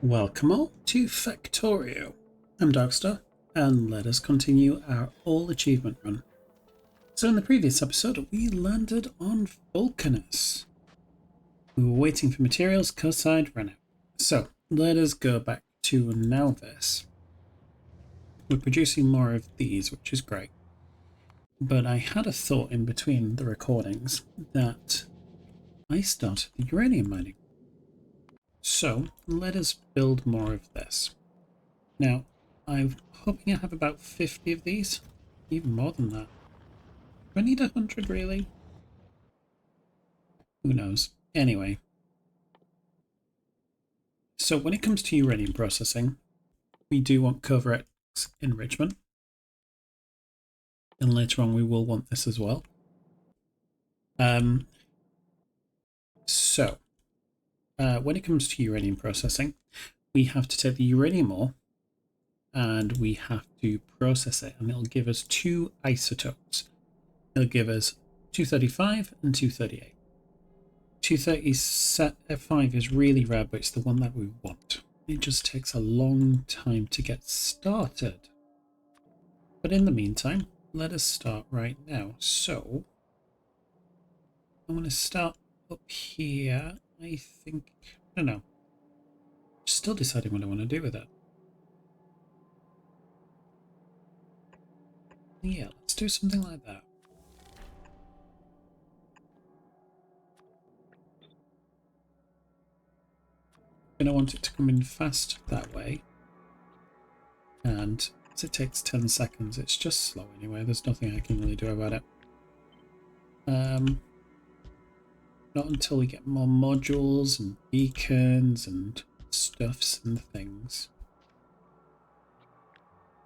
Welcome all to Factorio. I'm Darkstar, and let us continue our all achievement run. So in the previous episode, we landed on Vulcanus. We were waiting for materials, coastside ran out. So let us go back to Nauvis. We're producing more of these, which is great. But I had a thought in between the recordings that I started the uranium mining. So let us build more of this. Now, I'm hoping I have about 50 of these, even more than that. Do I need 100 really? Who knows? Anyway. So when it comes to uranium processing, we do want covert enrichment. And later on we will want this as well. When it comes to uranium processing, we have to take the uranium ore and we have to process it, and it'll give us two isotopes. It'll give us 235 and 238. 235 is really rare, but it's the one that we want. It just takes a long time to get started. But in the meantime, let us start right now. So I'm going to start up here. I think, I don't know. Still deciding what I want to do with it. Yeah, let's do something like that. I'm going to want it to come in fast that way. And as it takes 10 seconds, it's just slow anyway. There's nothing I can really do about it. Not until we get more modules and beacons and stuffs and things.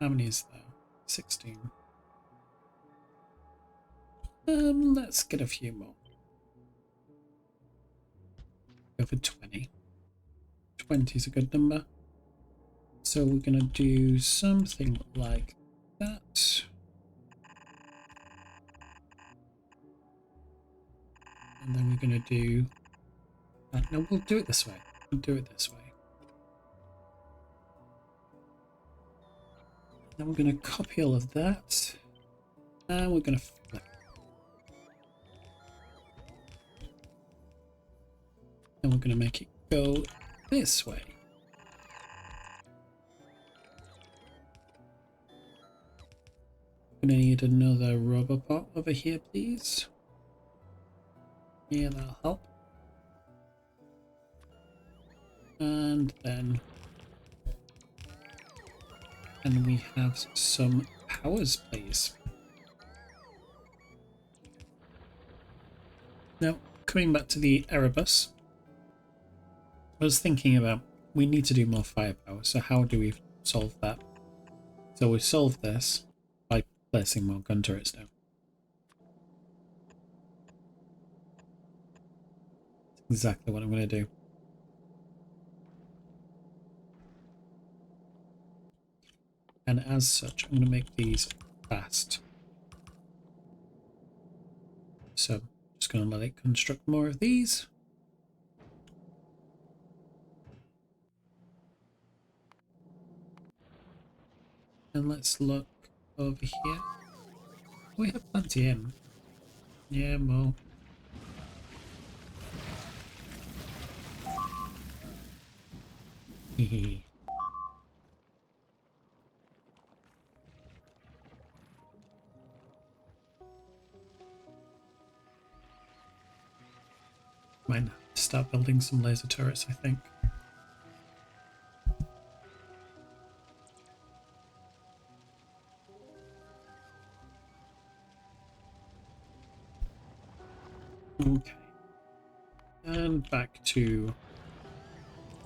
How many is there? 16. Let's get a few more. Go for 20. 20 is a good number. So we're going to do something like that. And then we're going to do... no, we'll do it this way. We'll do it this way. Then we're going to copy all of that. And we're going to flip. And we're going to make it go this way. Gonna need another rubber pot over here, please. Yeah, that'll help. And then we have some powers, please. Now, coming back to the Erebus, I was thinking about we need to do more firepower, so how do we solve that? So we solve this by placing more gun turrets down. That's exactly what I'm going to do. And as such, I'm going to make these fast. So I'm just going to let it construct more of these. And let's look over here. We have plenty in. Yeah, more. Hehe. Might have to start building some laser turrets, I think. Okay. And back to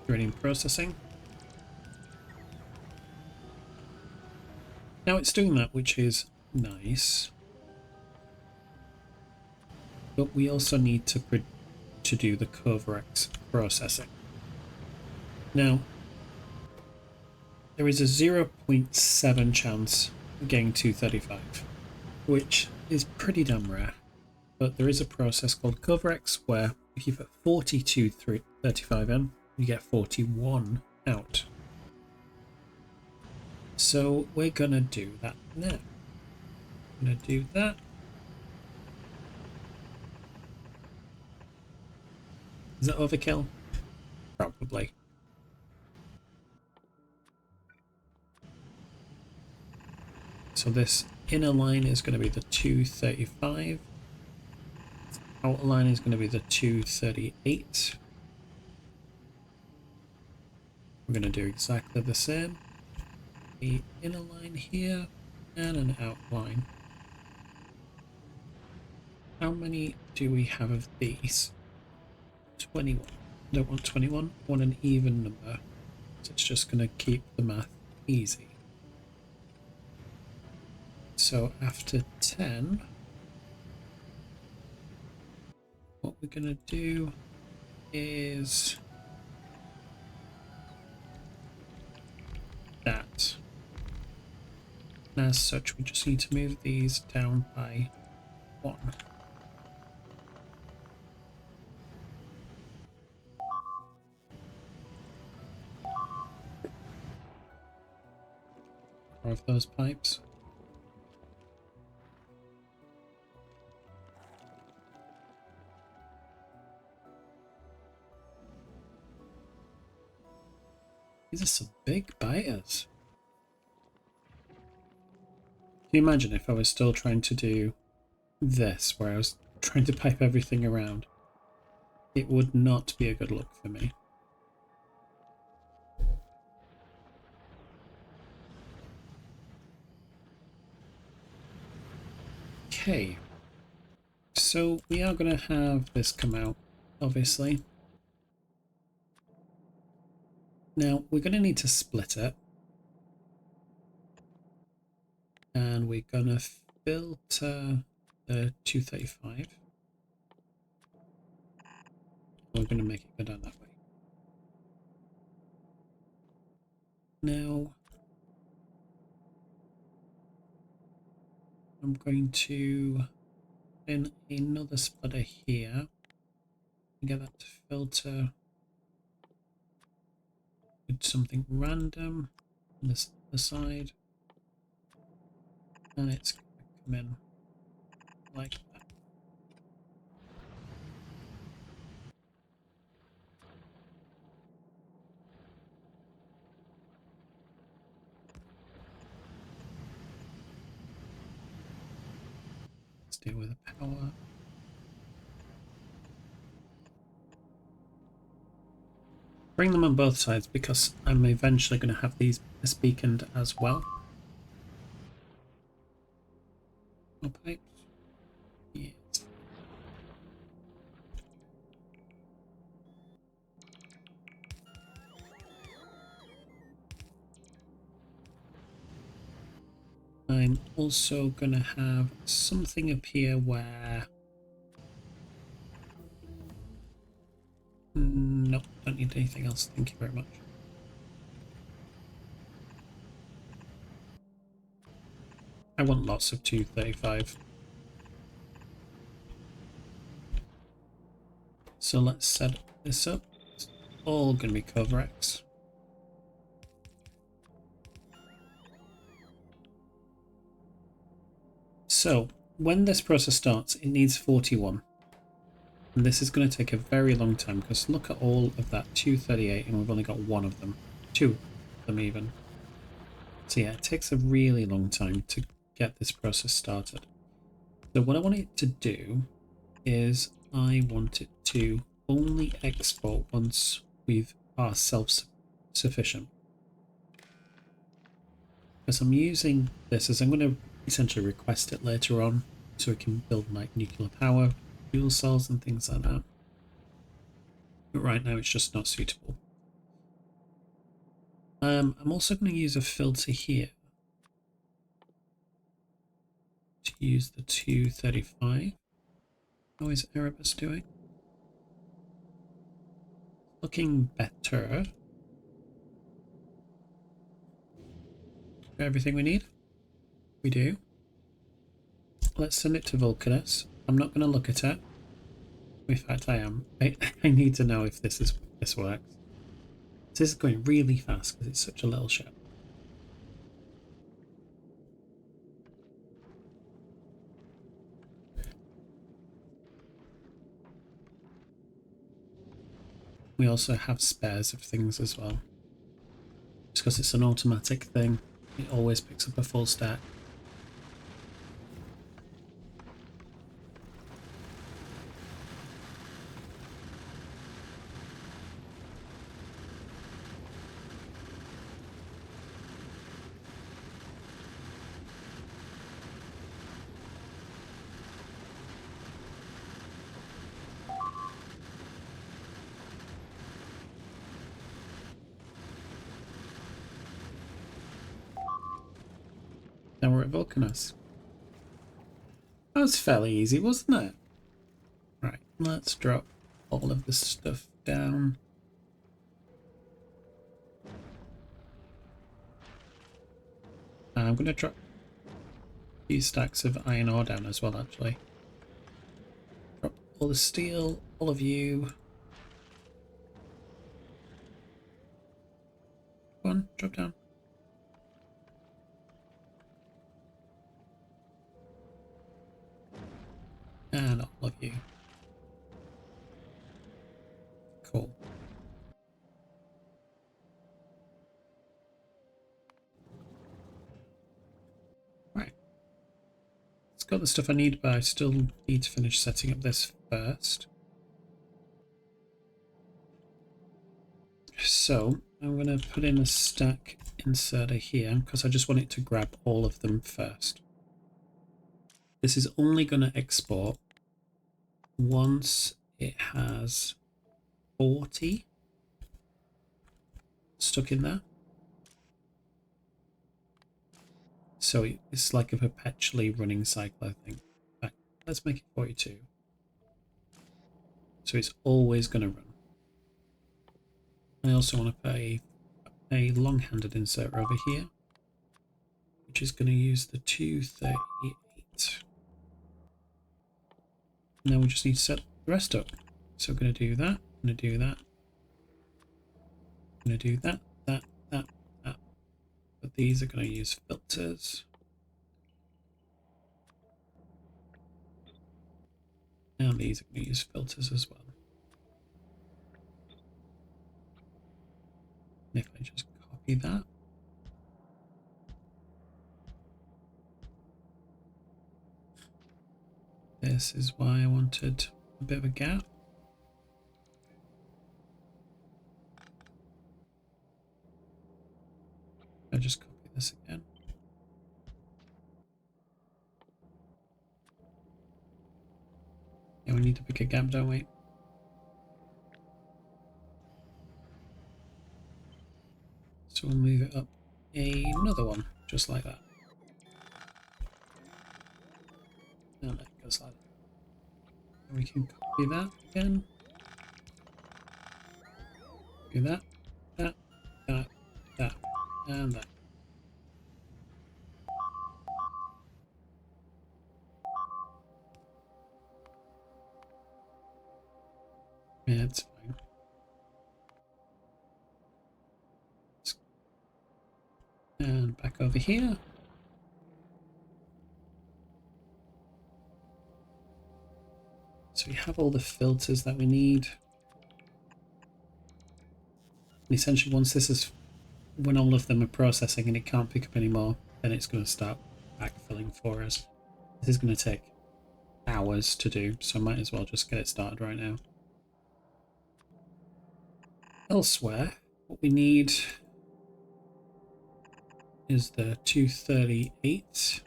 uranium processing. Now it's doing that, which is nice. But we also need to do the covert processing. Now, there is a 0.7 chance of getting 235, which is pretty damn rare. But there is a process called covert where if you put 42 35 in, you get 41 out. So we're gonna do that now. I'm gonna do that. Is that overkill? Probably. So this inner line is going to be the 235. Outer line is going to be the 238. We're going to do exactly the same. The inner line here and an outline. How many do we have of these? 21. Don't want 21, I want an even number. So it's just going to keep the math easy. So after 10, what we're going to do is that. And as such, we just need to move these down by 1. More of those pipes. These are some big biters. Can you imagine if I was still trying to do this, where I was trying to pipe everything around? It would not be a good look for me. Okay. So we are going to have this come out, obviously. Now, we're going to need to split it. And we're going to filter the 235. We're going to make it go down that way. Now, I'm going to in another splitter here. Get that to filter with something random on this other side. And it's going to come in like that. Let's deal with the power. Bring them on both sides because I'm eventually going to have these beaconed as well. More pipes. Yes. I'm also going to have something up here where... Nope, don't need anything else. Thank you very much. I want lots of 235. So let's set this up. It's all going to be Covarex. So when this process starts, it needs 41. And this is going to take a very long time because look at all of that 238 and we've only got one of them. 2 of them even. So yeah, it takes a really long time to get this process started. So what I want it to do is I want it to only export once we are self-sufficient. Because I'm using this as I'm going to essentially request it later on so it can build like nuclear power, fuel cells and things like that. But right now it's just not suitable. I'm also going to use a filter here to use the 235. How is Erebus doing? Looking better. Got everything we need? We do. Let's send it to Vulcanus. I'm not going to look at it. In fact, I am. I need to know if this works. This is going really fast because it's such a little ship. We also have spares of things as well. Just because it's an automatic thing, it always picks up a full stack. Now we're at Vulcanus. That was fairly easy, wasn't it? Right, let's drop all of this stuff down. I'm going to drop these stacks of iron ore down as well, actually. Drop all the steel, all of you. Come on, drop down. And all of you. Cool. Right. It's got the stuff I need, but I still need to finish setting up this first. So I'm going to put in a stack inserter here because I just want it to grab all of them first. This is only going to export once it has 40 stuck in there. So it's like a perpetually running cycle, I think. In fact, let's make it 42. So it's always going to run. I also want to put a long-handed inserter over here, which is going to use the 238. Now we just need to set the rest up. So we're going to do that, I'm going to do that, I'm going to do that, that. But these are going to use filters. And these are going to use filters as well. And if I just copy that. This is why I wanted a bit of a gap. I just copy this again. Yeah, we need to pick a gap, don't we? So we'll move it up another one, just like that. And it goes like that. And we can copy that again. Do that, that, and that. Yeah, it's fine. And back over here. So we have all the filters that we need. And essentially once this is, when all of them are processing and it can't pick up anymore, then it's going to start backfilling for us. This is going to take hours to do, so I might as well just get it started right now. Elsewhere, what we need is the 238.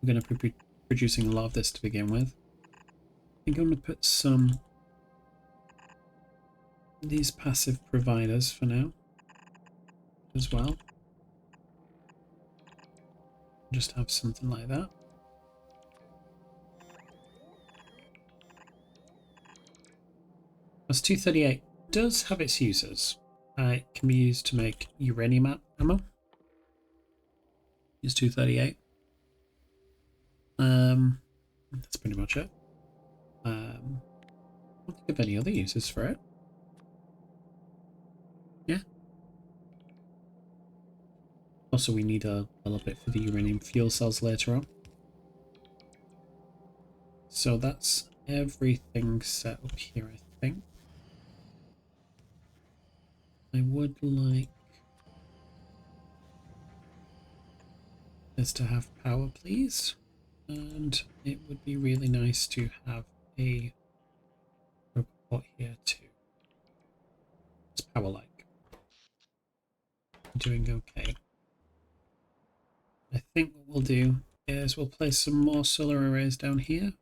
We're going to be producing a lot of this to begin with. I'm going to put some these passive providers for now as well. Just have something like that. Plus 238 does have its uses. It can be used to make uranium ammo. Use 238. That's pretty much it. I don't think of any other uses for it. Yeah, Also, we need a little bit for the uranium fuel cells later on. So that's everything set up here, I think. I would like this to have power, please. And it would be really nice to have a robot here too. It's power like. Doing okay. I think what we'll do is we'll place some more solar arrays down here.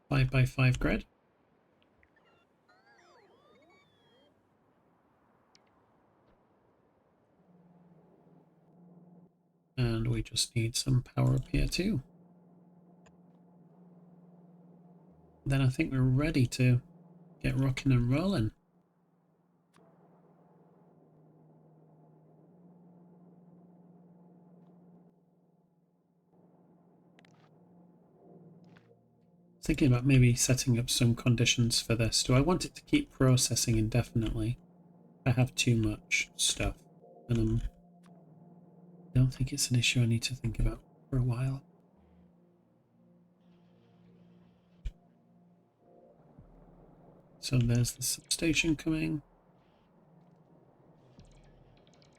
Five by 5 grid. And we just need some power up here too. Then I think we're ready to get rocking and rolling. Thinking about maybe setting up some conditions for this. Do I want it to keep processing indefinitely? I have too much stuff, and I don't think it's an issue I need to think about for a while. So there's the substation coming.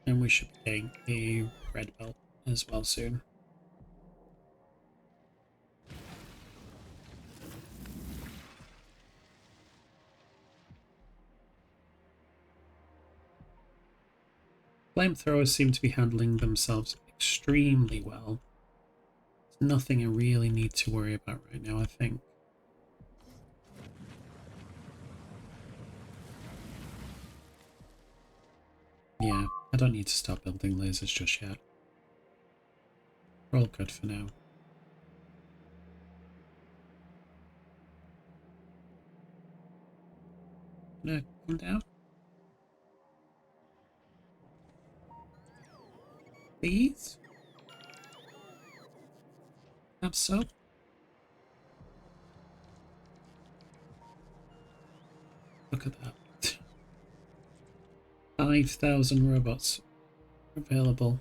And we should be getting a red belt as well soon. Flamethrowers seem to be handling themselves extremely well. There's nothing I really need to worry about right now, I think. Yeah, I don't need to start building lasers just yet. We're all good for now. Gonna come down. Please? Have so. Look at that. 5,000 robots available.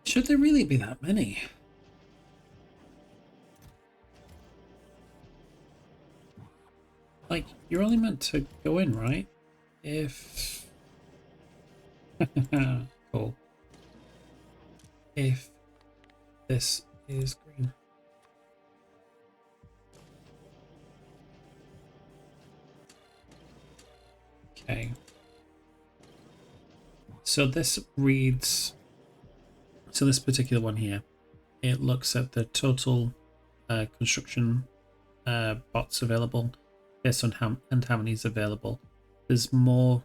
Should there really be that many? Like, you're only meant to go in, right? If... cool. If this is green. Okay. So this reads... So this particular one here, it looks at the total construction bots available based on how many is available. There's more.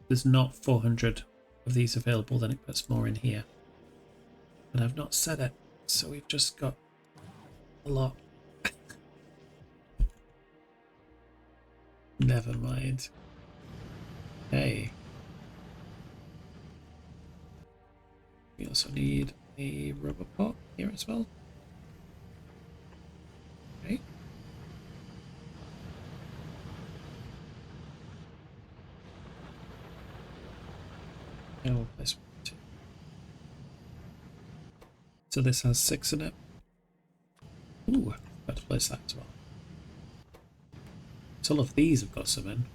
There's not 400 of these available, then it puts more in here. But I've not said it, so we've just got a lot. Never mind. Hey. We also need a rubber pot here as well. Okay. And we'll place one too. So this has 6 in it. Ooh, I've got to place that as well. So all of these have got some in.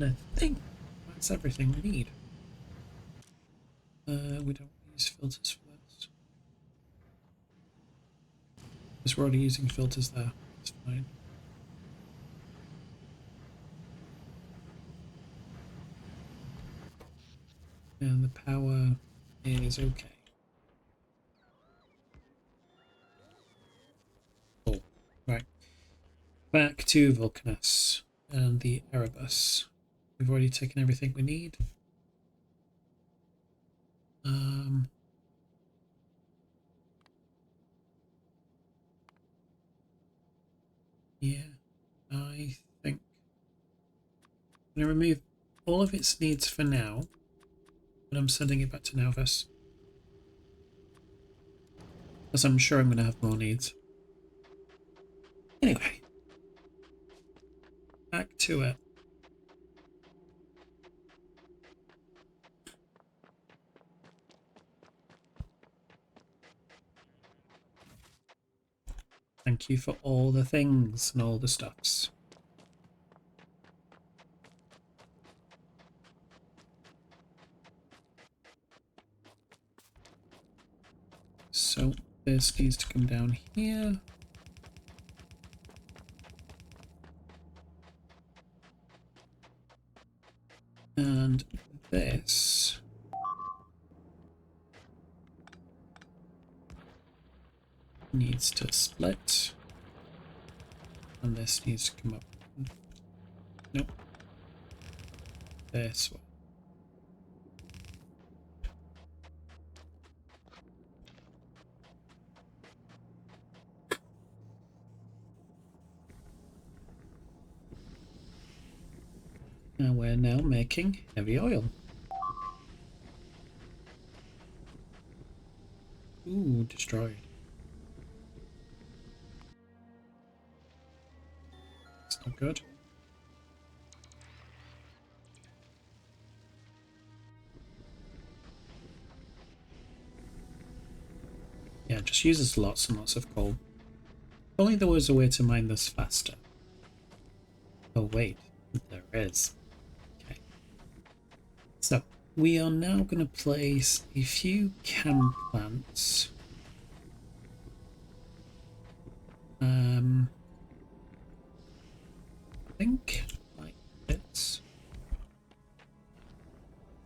And I think that's everything we need. We don't use filters for this. Because we're already using filters there. It's fine. And the power is okay. Cool. Right. Back to Vulcanus and the Erebus. We've already taken everything we need. Yeah, I think I'm going to remove all of its needs for now. but I'm sending it back to Nauvis. Because I'm sure I'm going to have more needs. Anyway. Back to it. Thank you for all the things and all the stuffs. So this needs to come down here. And this needs to split. And this needs to come up. Nope. This one. And we're now making heavy oil. Ooh, destroyed. It's not good. Yeah, it just uses lots and lots of coal. If only there was a way to mine this faster. Oh wait, there is. Okay. So, we are now going to place a few chem plants. I think like this.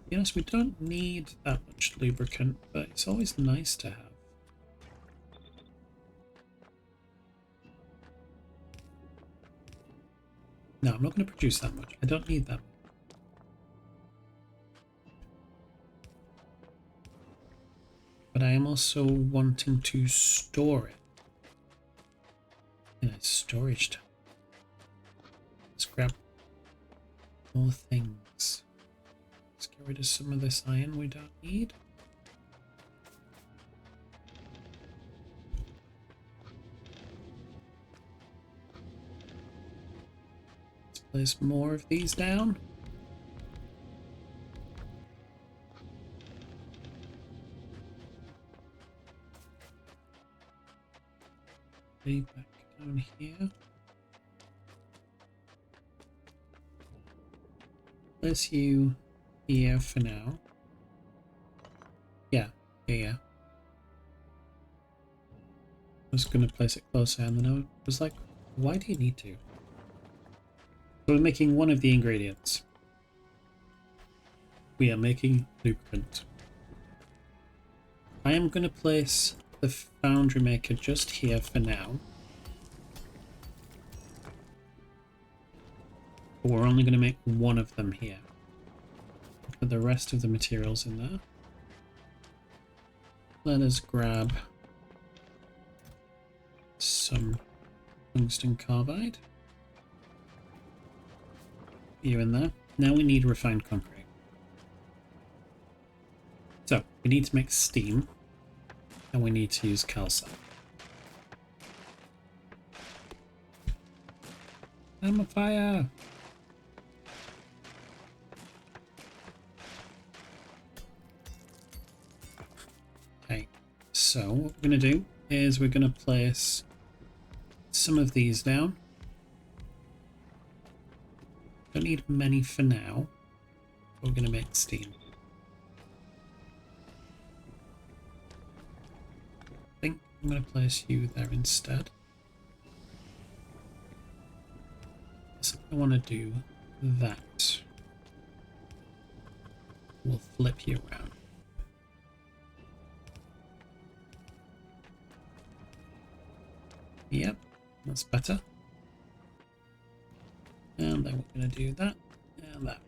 To be honest, we don't need that much lubricant, but it's always nice to have. No, I'm not going to produce that much. I don't need that much. But I am also wanting to store it in a storage tank. Let's grab more things. Let's get rid of some of this iron we don't need. Let's place more of these down. Back down here. Place you here for now. Yeah. I was going to place it closer and then I was like, why do you need to? So we're making one of the ingredients. We are making lubricant. I am going to place the foundry maker just here for now. But we're only going to make one of them here. Put the rest of the materials in there. Let us grab some tungsten carbide. You in there. Now we need refined concrete. So we need to make steam, and we need to use calcite. I'm on fire! Okay, so what we're going to do is we're going to place some of these down. Don't need many for now. We're going to make steam. I think I'm going to place you there instead. So I want to do that. We'll flip you around. Yep, that's better. And then we're going to do that and that.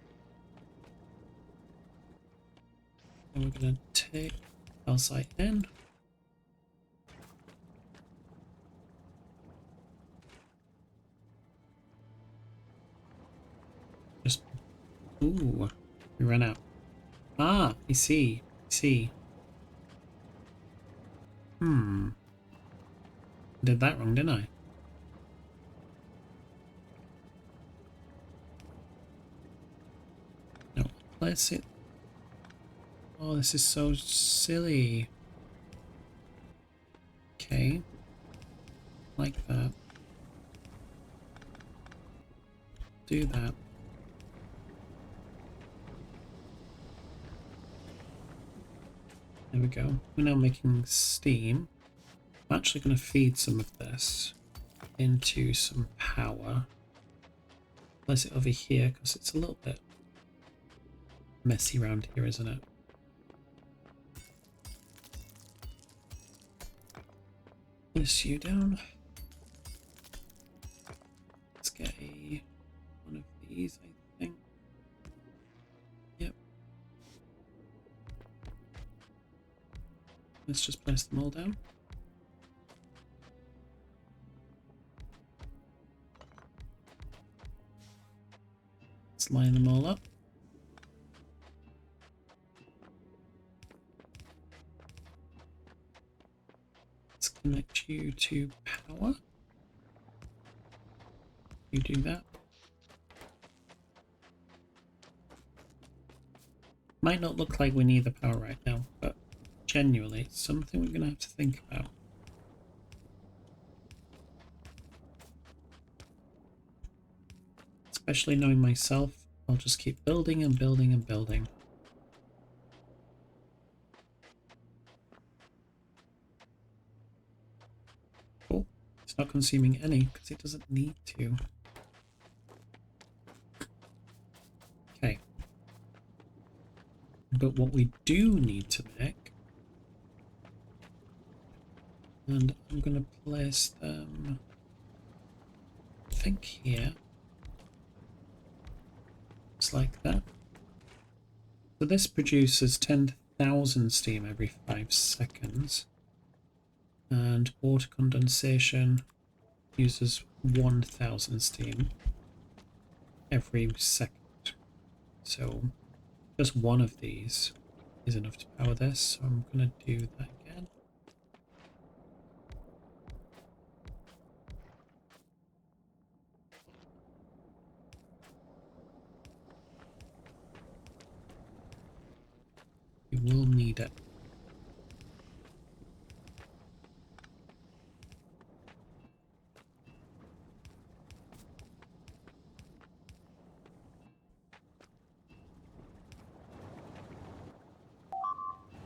And we're going to take calcite in. Just, ooh, we ran out. Ah, I see. I see. Hmm. Did that wrong, didn't I? No. Place it. Oh, this is so silly. Okay. Like that. Do that. There we go. We're now making steam. I'm actually going to feed some of this into some power. Place it over here because it's a little bit messy around here, isn't it? Place you down. Let's get one of these, I think. Yep. Let's just place them all down. Let's line them all up. Let's connect you to power. You do that. Might not look like we need the power right now, but genuinely, it's something we're going to have to think about. Especially knowing myself, I'll just keep building and building and building. Oh, it's not consuming any because it doesn't need to. Okay. But what we do need to make, and I'm going to place them, I think here. It's like that. So this produces 10,000 steam every 5 seconds. And water condensation uses 1,000 steam every second. So just one of these is enough to power this. So I'm going to do that again. You will need it.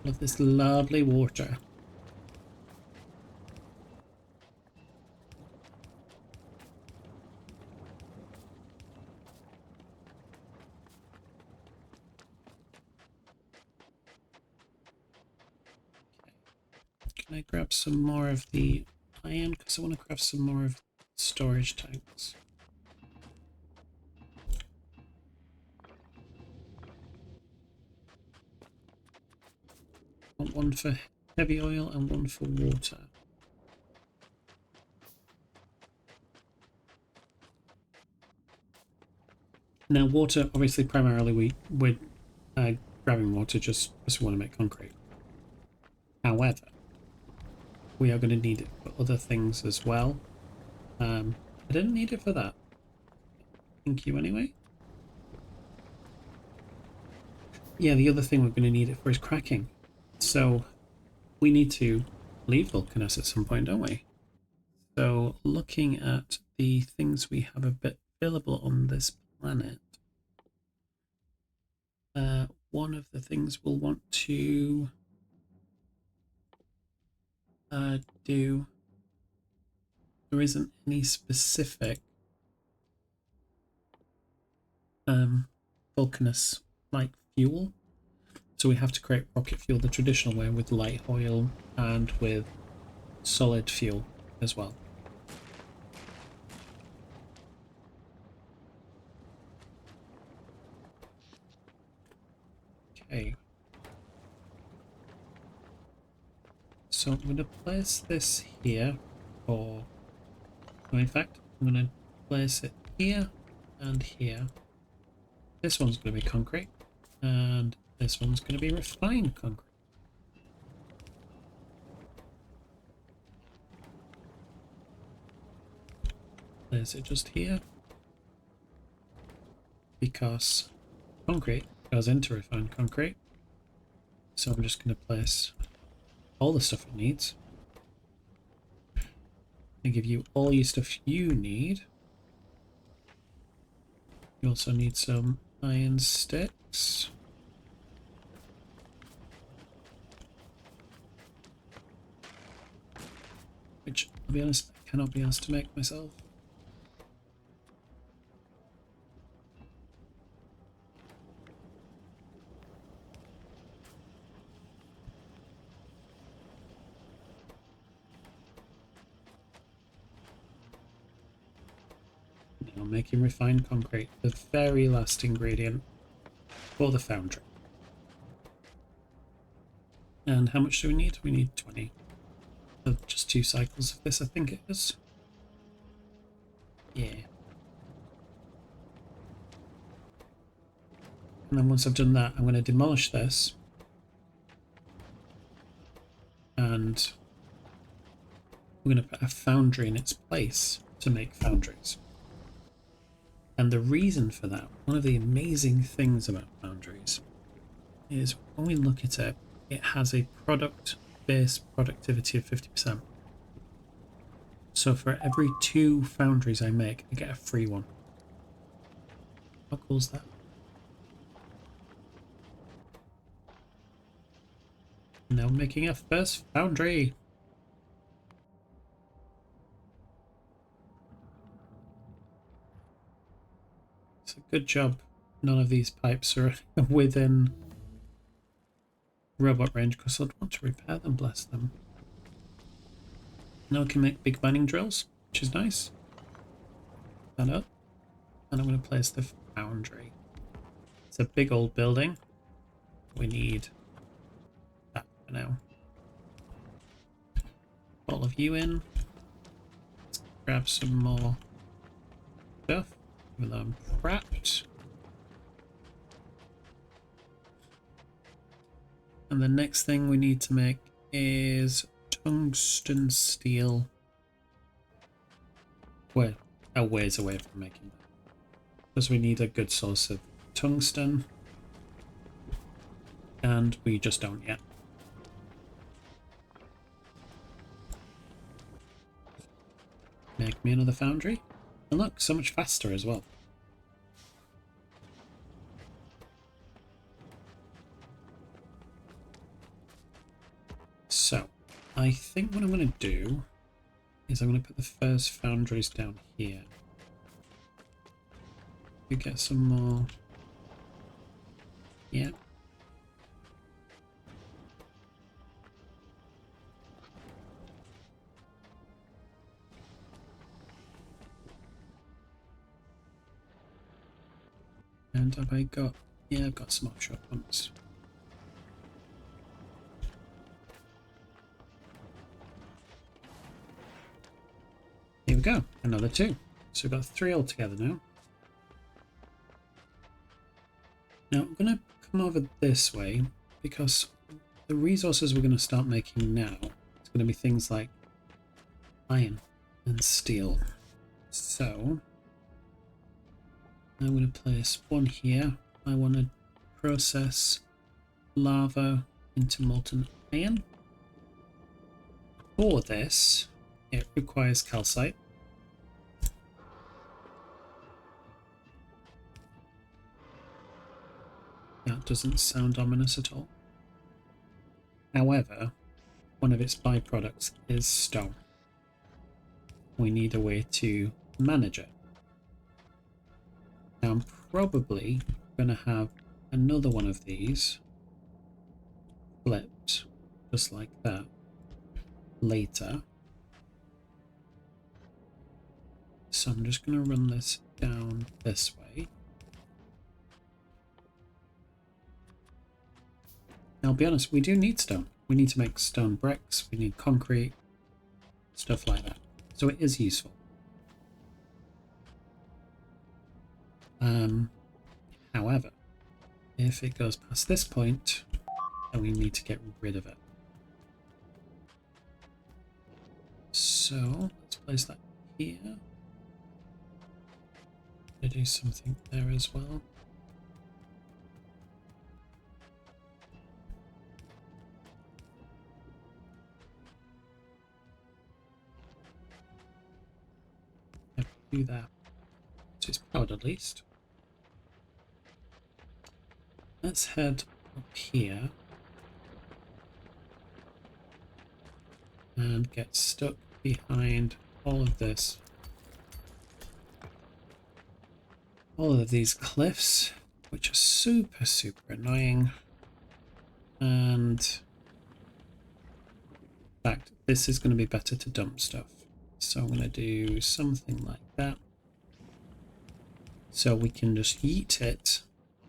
Love this lovely water. Can I grab some more of the iron? Because I want to grab some more of storage tanks. I want one for heavy oil and one for water. Now water, obviously primarily we're grabbing water just because we want to make concrete. However, we are going to need it for other things as well. I didn't need it for that. Thank you anyway. Yeah, the other thing we're going to need it for is cracking. So we need to leave Vulcanus at some point, don't we? So looking at the things we have a bit available on this planet, one of the things we'll want to do, there isn't any specific Vulcanus like fuel, so we have to create rocket fuel the traditional way with light oil and with solid fuel as well. Okay, so I'm going to place this here for, in fact I'm going to place it here and here. This one's going to be concrete, and This one's going to be refined concrete. Is it just here? Because concrete goes into refined concrete. So I'm just going to place all the stuff it needs. And give you all your stuff you need. You also need some iron sticks. Which, I'll be honest, I cannot be asked to make myself. Now making refined concrete, the very last ingredient for the foundry. And how much do we need? We need 20. So just 2 cycles of this, I think it is. Yeah. And then once I've done that, I'm going to demolish this. And we're going to put a foundry in its place to make foundries. And the reason for that, one of the amazing things about foundries, is when we look at it, it has a product-based productivity of 50%. So for every 2 foundries I make, I get a free one. How cool is that? Now making a first foundry. It's a good job none of these pipes are within robot range, because I'd want to repair them, bless them. Now I can make big mining drills, which is nice. That up. And I'm going to place the foundry. It's a big old building. We need that for now. All of you in. Let's grab some more stuff, even though I'm trapped. And the next thing we need to make is tungsten steel. We're a ways away from making that, because we need a good source of tungsten, and we just don't yet. Make me another foundry. And look, so much faster as well. So, I think what I'm going to do is I'm going to put the first foundries down here. You get some more. Yeah. And have I got... Yeah, I've got some offshore pumps. Here we go, another 2. So we've got 3 altogether now. Now I'm going to come over this way, because the resources we're going to start making now is going to be things like iron and steel. So I'm going to place one here. I want to process lava into molten iron. For this, it requires calcite. That doesn't sound ominous at all. However, one of its byproducts is stone. We need a way to manage it. Now I'm probably going to have another one of these flipped just like that later. So I'm just going to run this down this way. Now, I'll be honest, we do need stone. We need to make stone bricks, we need concrete, stuff like that. So it is useful. However, If it goes past this point, then we need to get rid of it. So let's place that here. To do something there as well. Do that. So it's powered at least. Let's head up here and get stuck behind all of this. All of these cliffs, which are super, super annoying. And in fact, this is going to be better to dump stuff. So I'm going to do something like that. So we can just yeet it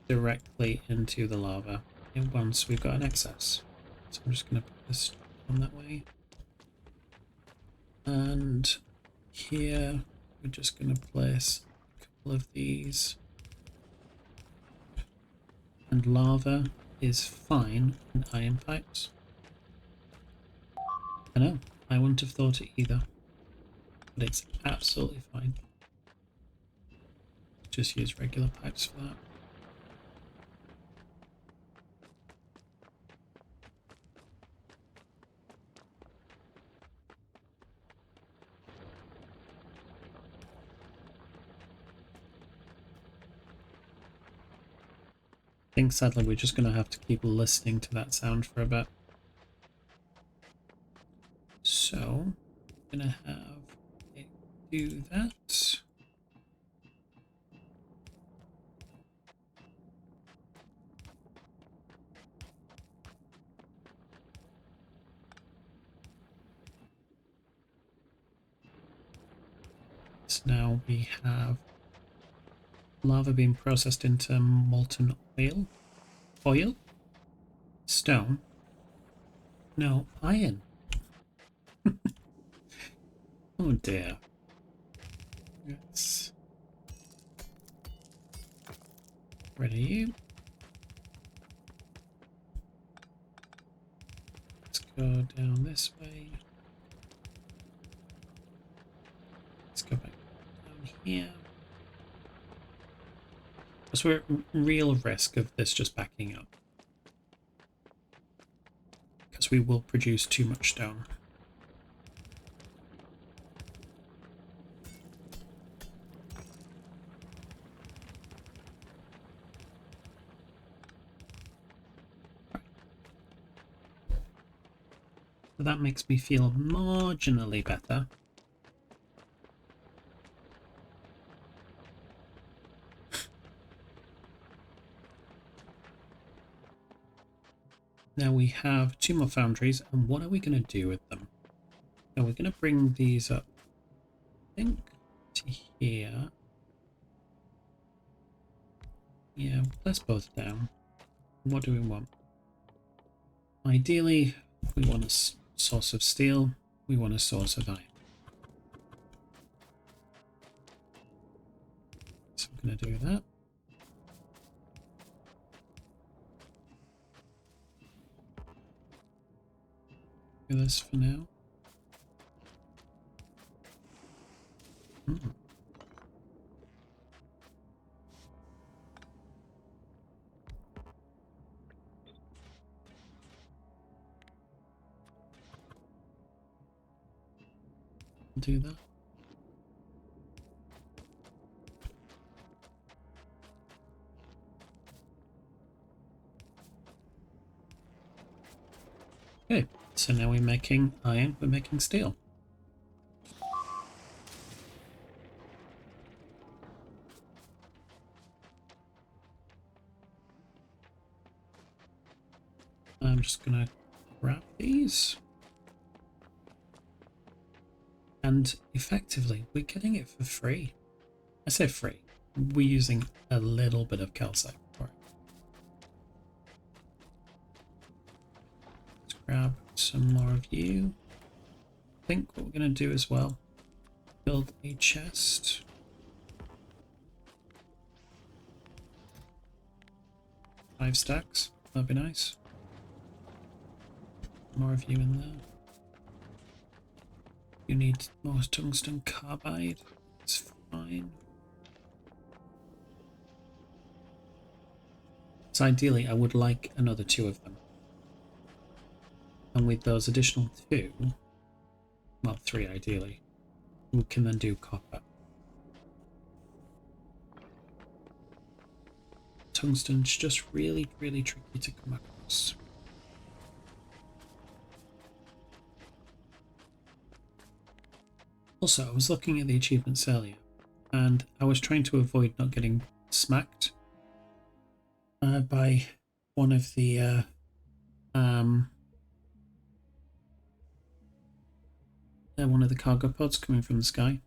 directly into the lava once we've got an excess. So I'm just going to put this on that way. And here we're just going to place a couple of these. And lava is fine in iron pipes. I know, I wouldn't have thought it either. But it's absolutely fine. Just use regular pipes for that. I think sadly we're just going to have to keep listening to that sound for a bit. So, I'm going to have it do that. So now we have lava being processed into molten oil, stone, no, iron. Oh dear. Let's ready you. Let's go down this way. Let's go back down here. Because we're at real risk of this just backing up. Because we will produce too much stone. So that makes me feel marginally better. Now we have 2 more foundries, and what are we going to do with them? Now we're going to bring these up, I think, to here. Yeah, let's both down. What do we want? Ideally, we want a source of steel, we want a source of iron. So I'm going to do that. Do this for now. Do that. Okay, so now we're making iron, we're making steel. I'm just gonna grab these. And effectively, we're getting it for free. I say free. We're using a little bit of calcite for it. Let's grab some more of you. I think what we're going to do as well, build a chest. 5 stacks. That'd be nice. More of you in there. You need more tungsten carbide. It's fine. So ideally, I would like another 2 of them. And with those additional 2, well, 3 ideally, we can then do copper. Tungsten's just really, really tricky to come across. Also, I was looking at the achievements earlier, and I was trying to avoid not getting smacked by one of the cargo pods coming from the sky.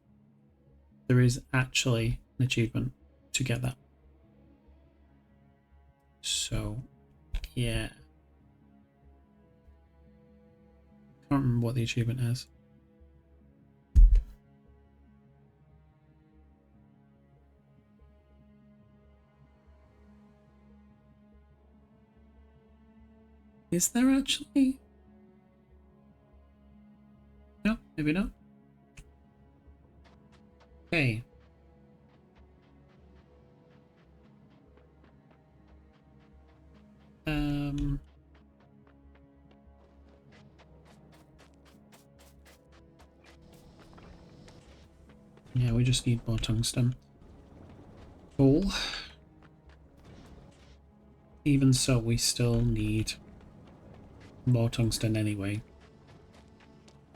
There is actually an achievement to get that. So, yeah. Can't remember what the achievement is. Is there actually? No, maybe not. Okay. Yeah, we just need more tungsten. Cool. Even so, we still need more tungsten anyway.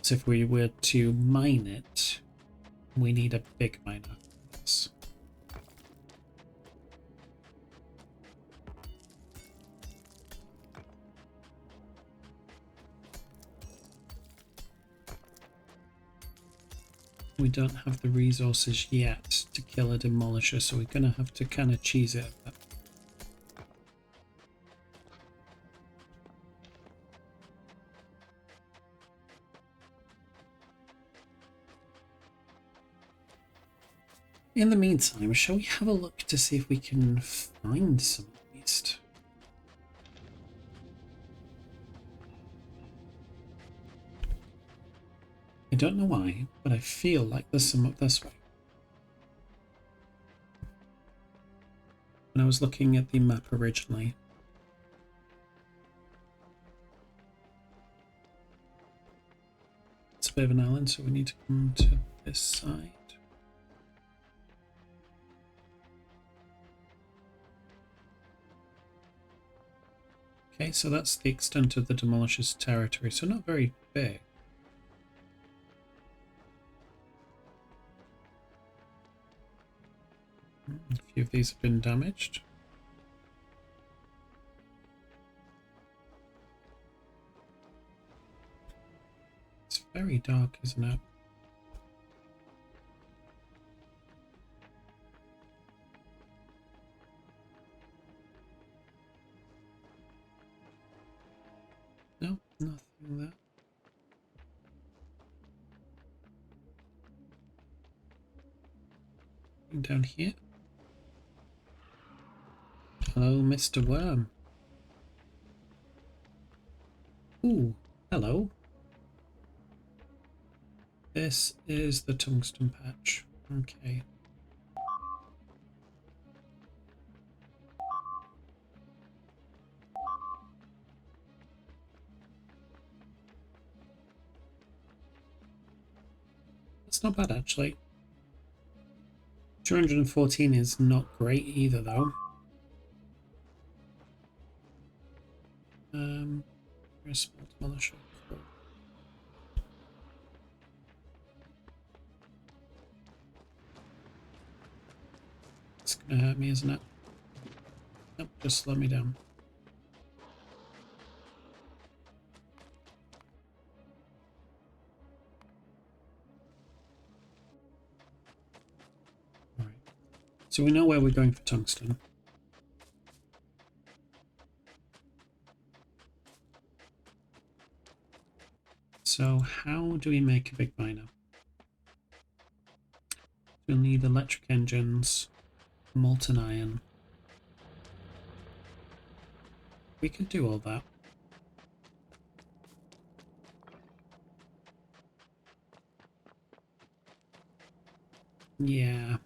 So if we were to mine it, we need a big miner. Yes. We don't have the resources yet to kill a demolisher, so we're going to have to kind of cheese it a bit. In the meantime, shall we have a look to see if we can find some at least? I don't know why, but I feel like there's some up this way. When I was looking at the map originally, it's a bit of an island, so we need to come to this side. Okay, so that's the extent of the Demolisher's territory, so not very big. A few of these have been damaged. It's very dark, isn't it? No, nothing there. Down here. Hello, Mr. Worm. Ooh, hello. This is the tungsten patch. Okay. That's not bad, actually. 214 is not great either, though. Where's small demolisher? Cool. It's gonna hurt me, isn't it? Nope, just slow me down. Alright. So we know where we're going for tungsten. So how do we make a big miner? We'll need electric engines, molten iron. We could do all that. Yeah.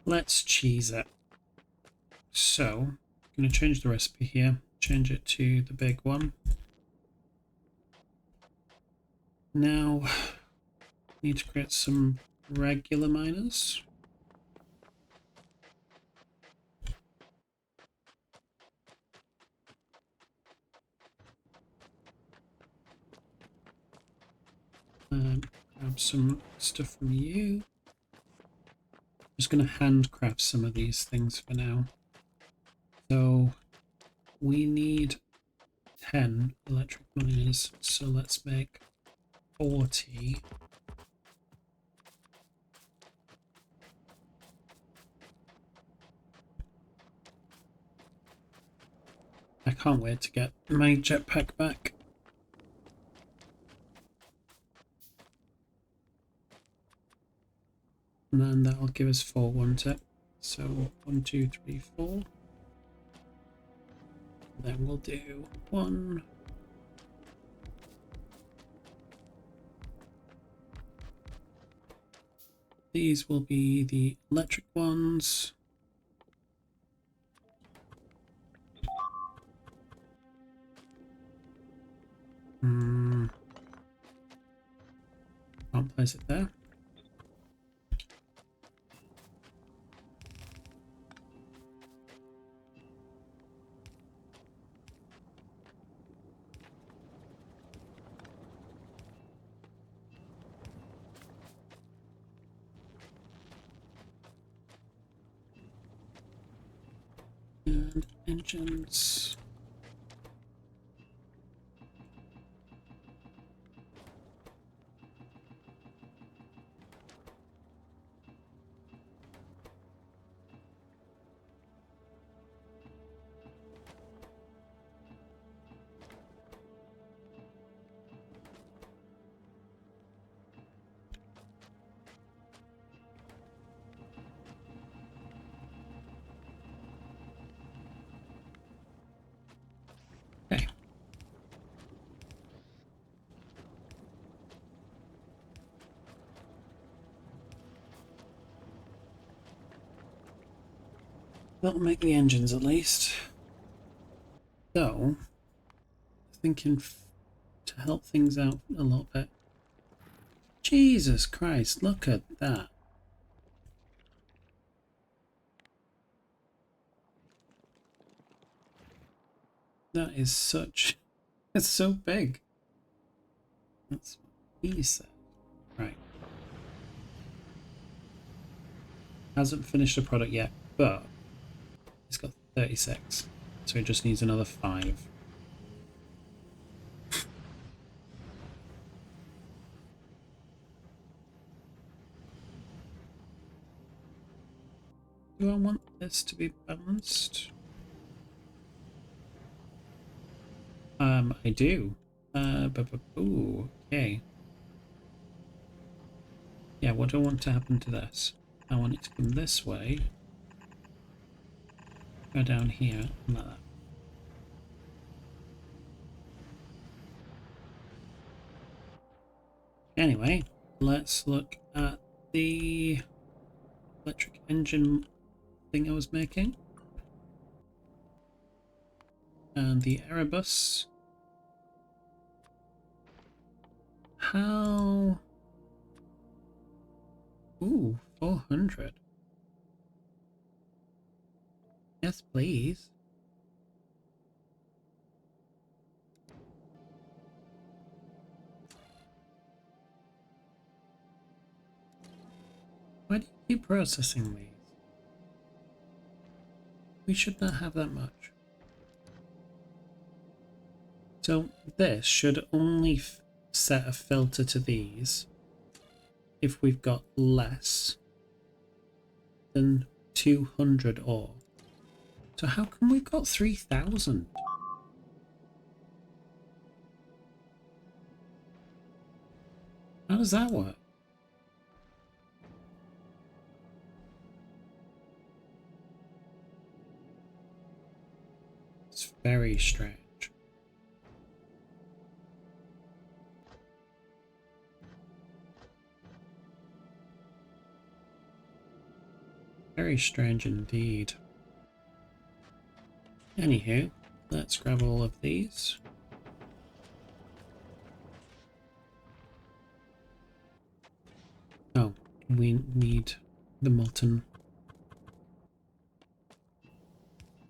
Let's cheese it. So, I'm going to change the recipe here. Change it to the big one. Now, need to create some regular miners. Grab some stuff from you. Just going to handcraft some of these things for now. So we need 10 electric miners, so let's make 40. I can't wait to get my jetpack back. And then that'll give us 4, won't it? So 1, 2, 3, 4. Then we'll do 1. These will be the electric ones. Can't place it there. And engines. Okay. That'll make the engines at least. So, thinking to help things out a little bit. Jesus Christ, look at that. That is such... It's so big. That's what he said. Right. Hasn't finished the product yet, but it's got 36. So it just needs another 5. Do I want this to be balanced? I do. Ooh, okay. Yeah, what do I want to happen to this? I want it to come this way. Go down here, and like that. Anyway, let's look at the electric engine thing I was making. And the Erebus. How... Ooh, 400. Yes, please. Why do you keep processing these? We should not have that much. So this should only set a filter to these if we've got less than 200 ore. So how come we've got 3,000? How does that work? It's very strange. Very strange indeed. Anywho, let's grab all of these. Oh, we need the molten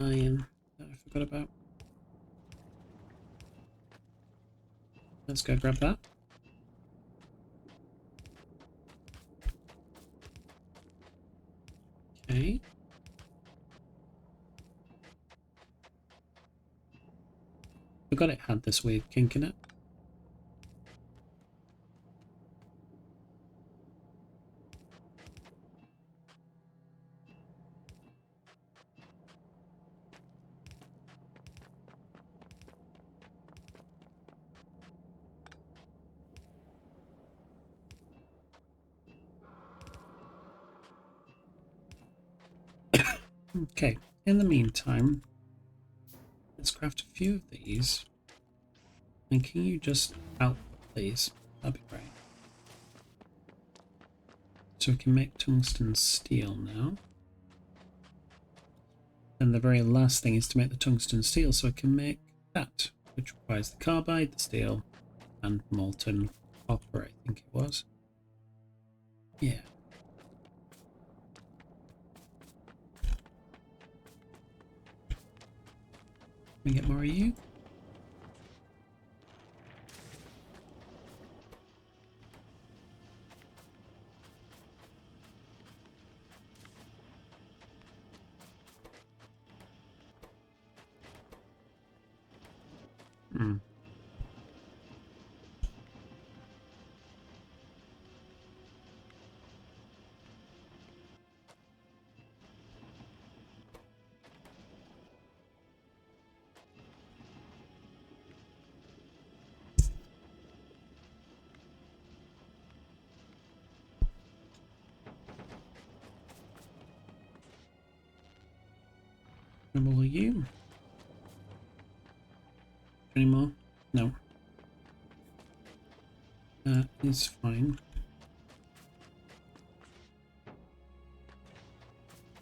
iron that I forgot about. Let's go grab that. Okay. Forgot it had this weird kink in it. Okay, in the meantime, let's craft a few of these. And can you just output these? That'd be great. So we can make tungsten steel now. And the very last thing is to make the tungsten steel, so I can make that, which requires the carbide, the steel, and molten copper, I think it was. Yeah. Can we get more of you? Hmm. Will you? Any more? No. That is fine.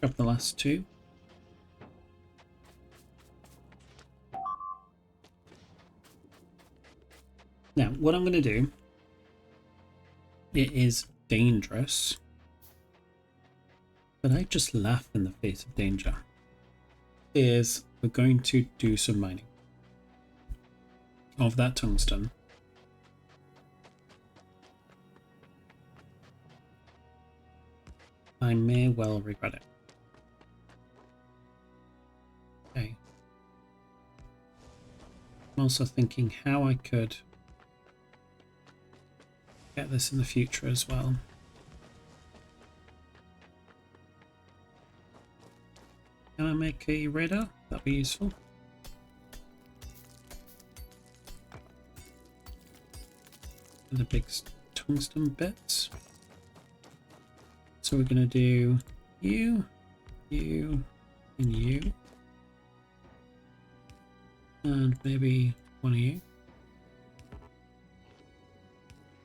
Grab the last two. Now, what I'm going to do, it is dangerous, but I just laugh in the face of danger, is we're going to do some mining of that tungsten. I may well regret it. Okay. I'm also thinking how I could get this in the future as well. Can I make a radar? That'd be useful. The big tungsten bits. So we're going to do you, you, and you. And maybe one of you.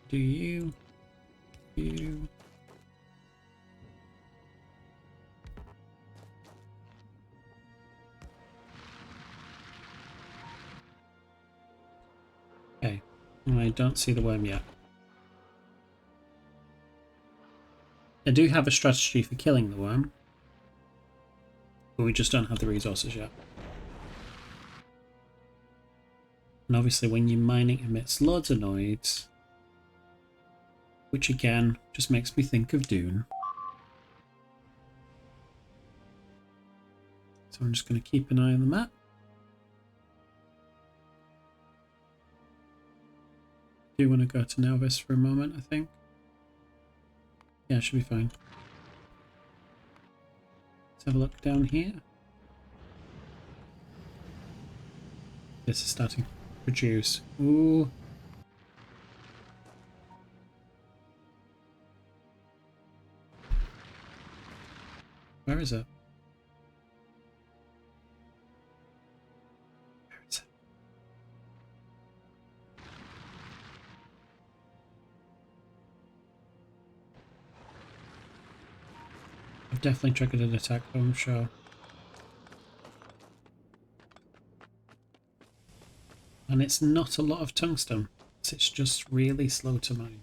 Do you, you. Okay, I don't see the worm yet. I do have a strategy for killing the worm, but we just don't have the resources yet. And obviously when you mine it emits loads of noise, which again just makes me think of Dune. So I'm just going to keep an eye on the map. Do you want to go to Nauvis for a moment, I think? Yeah, should be fine. Let's have a look down here. This is starting to produce. Ooh. Where is it? definitely triggered an attack, though, I'm sure. And it's not a lot of tungsten. It's just really slow to mine.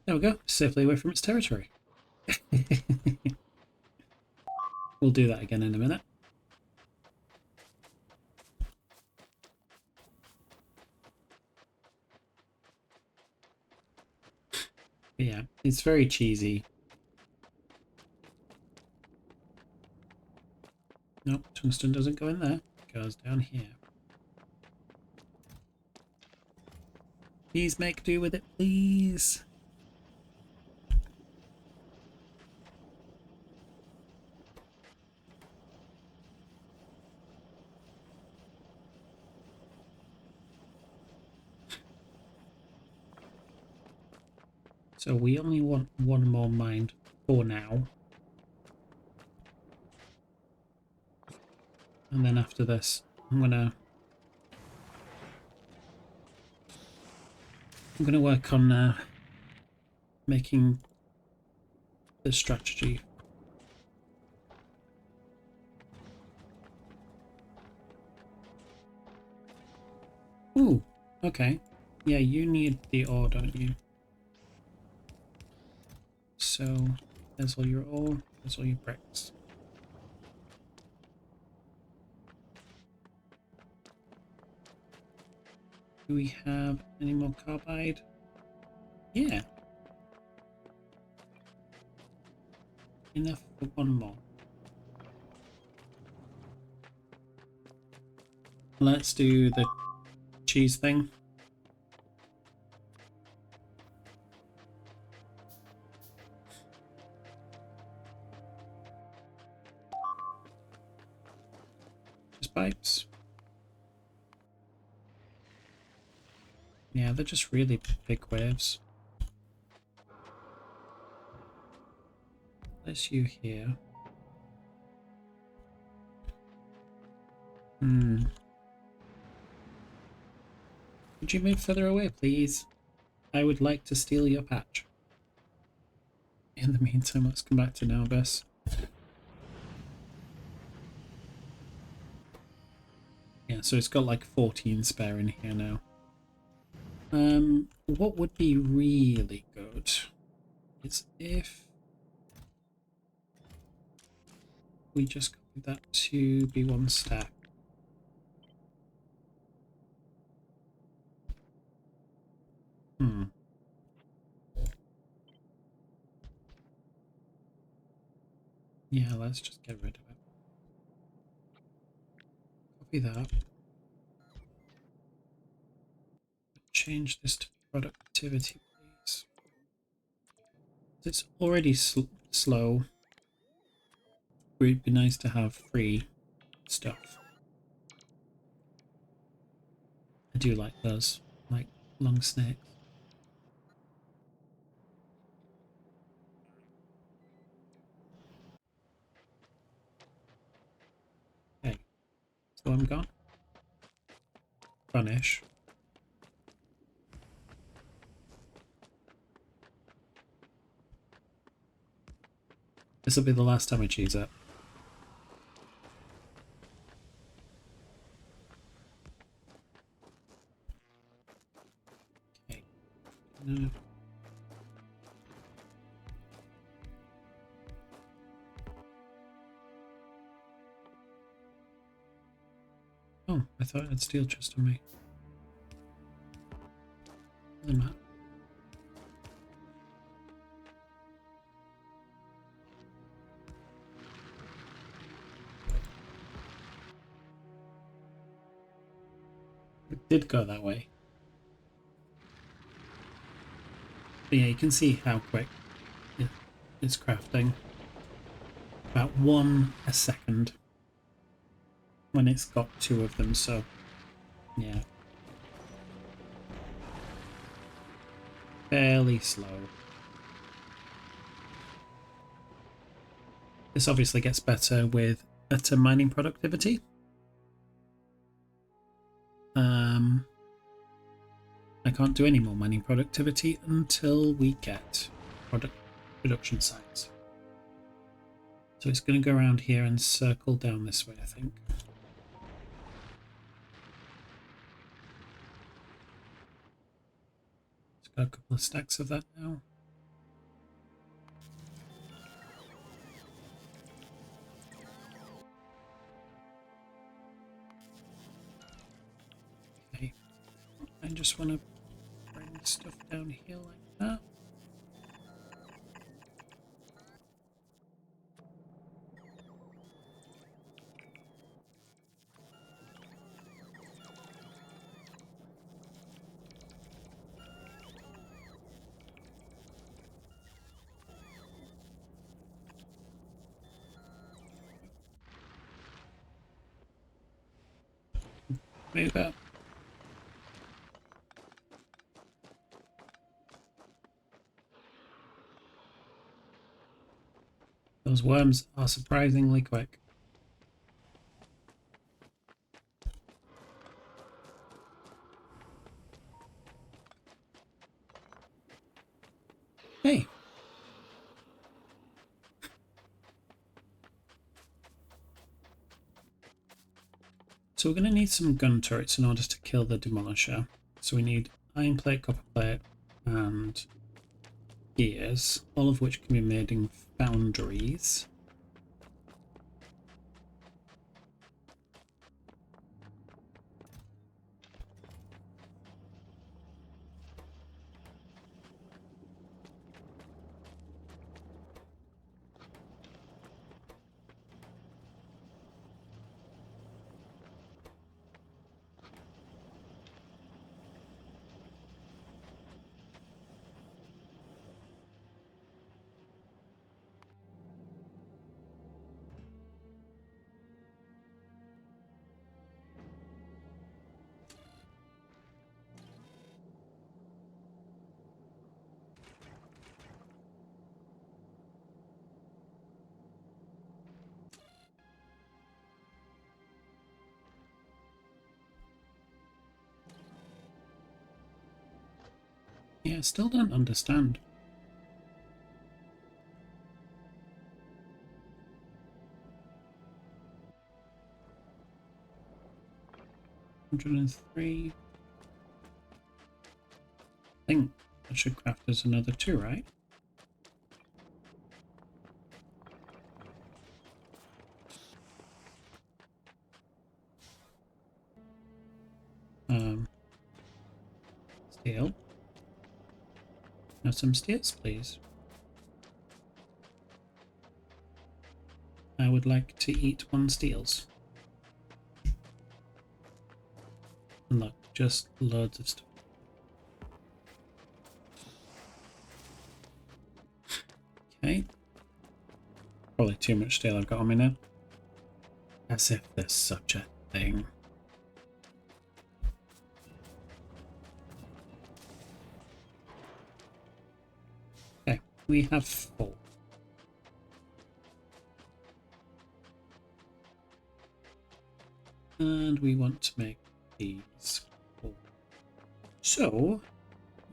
There we go. Safely away from its territory. We'll do that again in a minute. But yeah, it's very cheesy. Nope, tungsten doesn't go in there. It goes down here. Please make do with it, please. So we only want one more mine for now. And then after this, I'm gonna work on making the strategy. Ooh, okay. Yeah, you need the ore, don't you? So there's all your ore, there's all your bricks. Do we have any more carbide? Yeah. Enough for one more. Let's do the cheese thing. Just pipes. Yeah, they're just really big waves. Place you here. Would you move further away, please? I would like to steal your patch. In the meantime, let's come back to Nauvis. Yeah, so it's got like 14 spare in here now. What would be really good is if we just copy that to be one stack. Yeah, let's just get rid of it. Copy that. Change this to productivity, please. It's already slow. It would be nice to have free stuff. I do like those, like long snakes. Okay, so I'm gone. Vanish. This will be the last time I choose it. Okay. No. Oh, I thought it had steel chest on me. The map. It did go that way. But yeah, you can see how quick it's crafting. About 1 a second when it's got 2 of them, so yeah. Fairly slow. This obviously gets better with better mining productivity. I can't do any more mining productivity until we get production sites. So it's going to go around here and circle down this way, I think. It's got a couple of stacks of that now. Okay, I just want to bring stuff down here like that. Move up. Those worms are surprisingly quick. Hey. So we're going to need some gun turrets in order to kill the demolisher. So we need iron plate, copper plate, and gears, all of which can be made in foundries. Yeah, still don't understand. $103. I think that should craft us another 2, right? Steel. Now some steels, please. I would like to eat 1 steels. And look, just loads of stuff. Okay. Probably too much steel I've got on me now. As if there's such a thing. Okay, we have 4. And we want to make these 4. So,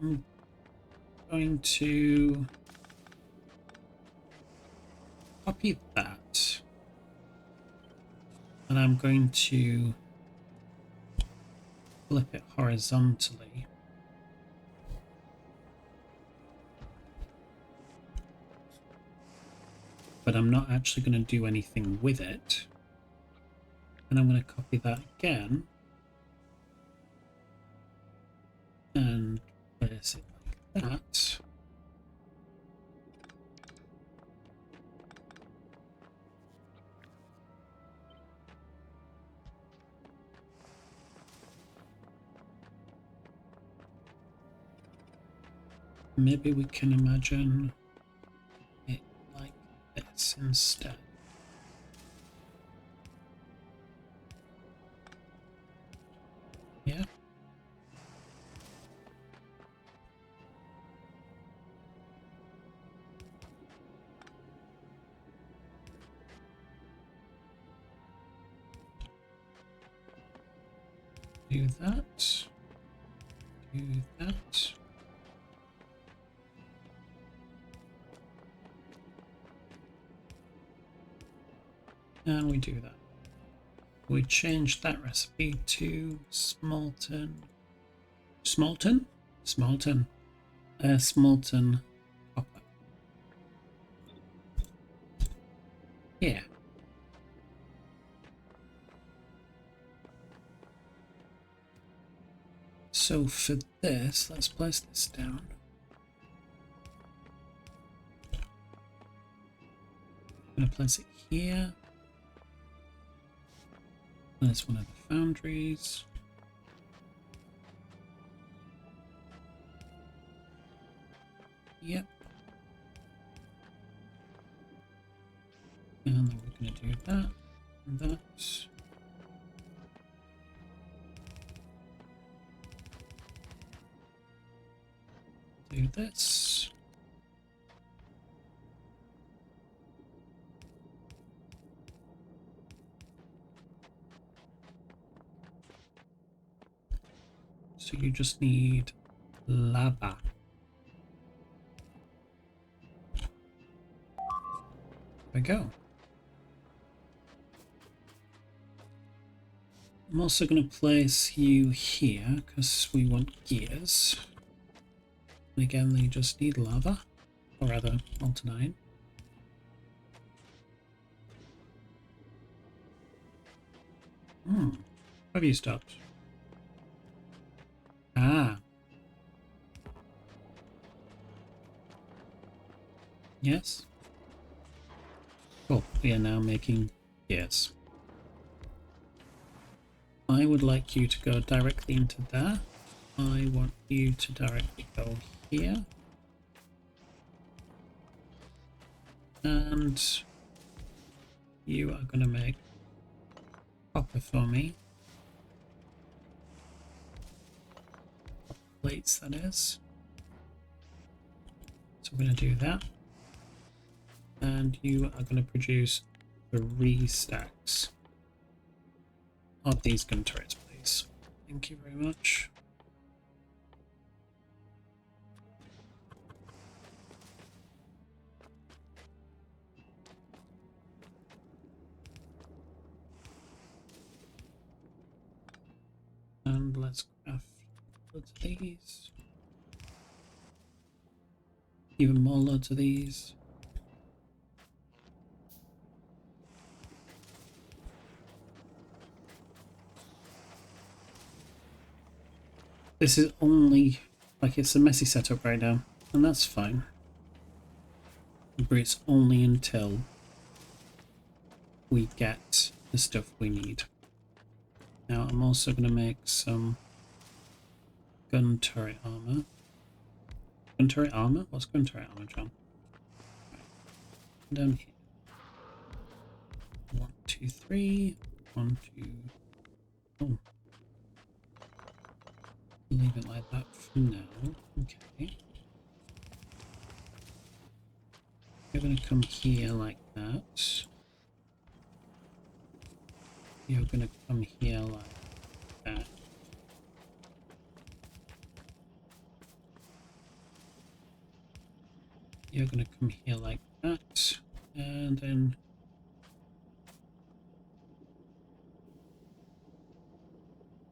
I'm going to copy that. And I'm going to flip it horizontally. But I'm not actually going to do anything with it. And I'm going to copy that again. And place it like that. Maybe we can imagine it like this instead. Yeah. Do that. Do that. And we do that. We change that recipe to smolten copper. Yeah. So for this, let's place this down. I'm going to place it here. There's one of the foundries. Yep. And then we're going to do that and that. Do this. So you just need lava. There we go. I'm also going to place you here because we want gears. And again, they just need lava, or rather, molten iron. Have you stopped? Ah. Yes. Cool. We are now making gears. I would like you to go directly into there. I want you to directly go here. And you are going to make copper for me. Plates, that is. So we're going to do that. And you are going to produce 3 stacks of these gun turrets, please. Thank you very much. And let's craft loads of these. Even more loads of these. This is only, like, it's a messy setup right now, and that's fine. But it's only until we get the stuff we need. Now I'm also going to make some gun turret armor. Gun turret armor? What's gun turret armor, John? Right. Down here. 1, 2, 3. 1, 2. Oh. Leave it like that for now. Okay. You're going to come here like that. You're going to come here like that. You're going to come here like that. And then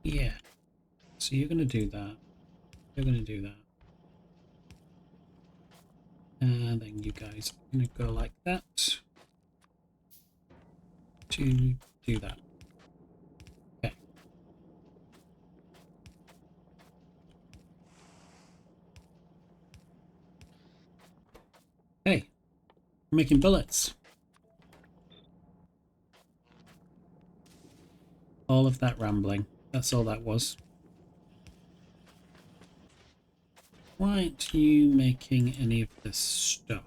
yeah. So you're going to do that. You're going to do that. And then you guys are going to go like that to do that. Okay. Hey, I'm making bullets. All of that rambling. That's all that was. Why aren't you making any of this stuff?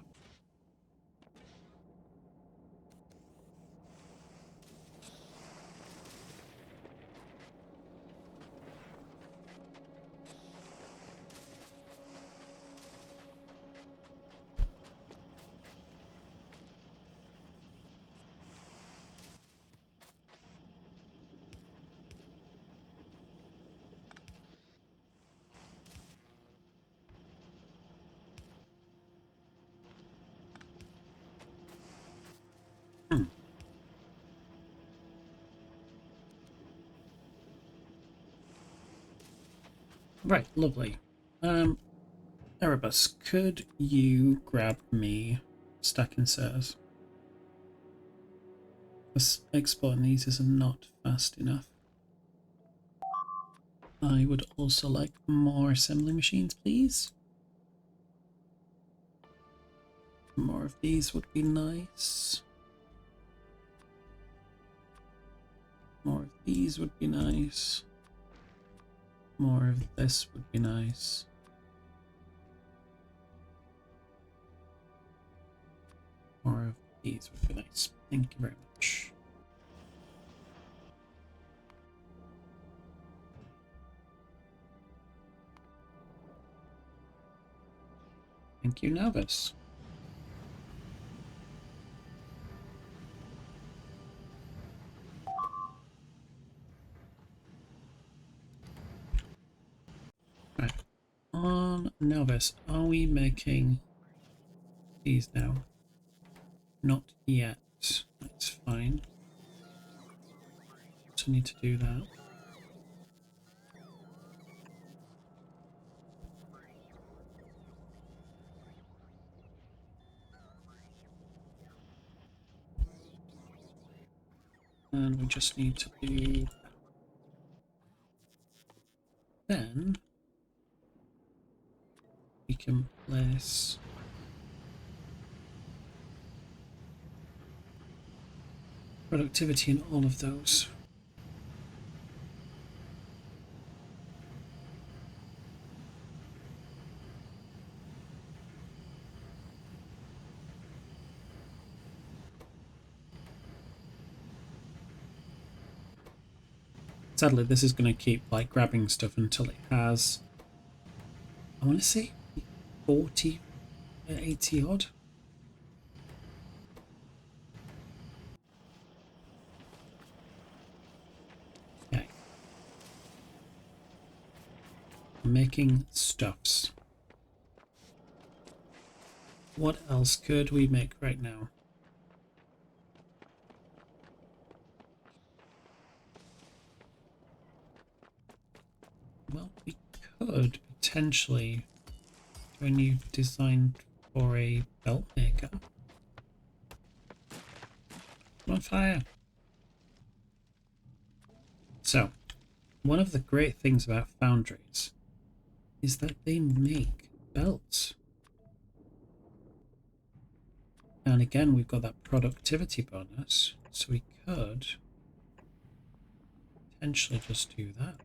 Right, lovely. Erebus, could you grab me stack inserters? Because exporting these is not fast enough. I would also like more assembly machines, please. More of these would be nice. More of these would be nice. More of this would be nice. More of these would be nice. Thank you very much. Thank you, Nauvis. Right. On Nauvis, are we making these now? Not yet. That's fine. So need to do that. And we just need to do that. Then we can place productivity in all of those. Sadly, this is going to keep like grabbing stuff until it has, I want to say 40, 80 odd. Okay. I'm making stuffs. What else could we make right now? Well, we could potentially do a new design for a belt maker. On fire. So, one of the great things about foundries is that they make belts. And again, we've got that productivity bonus, so we could potentially just do that.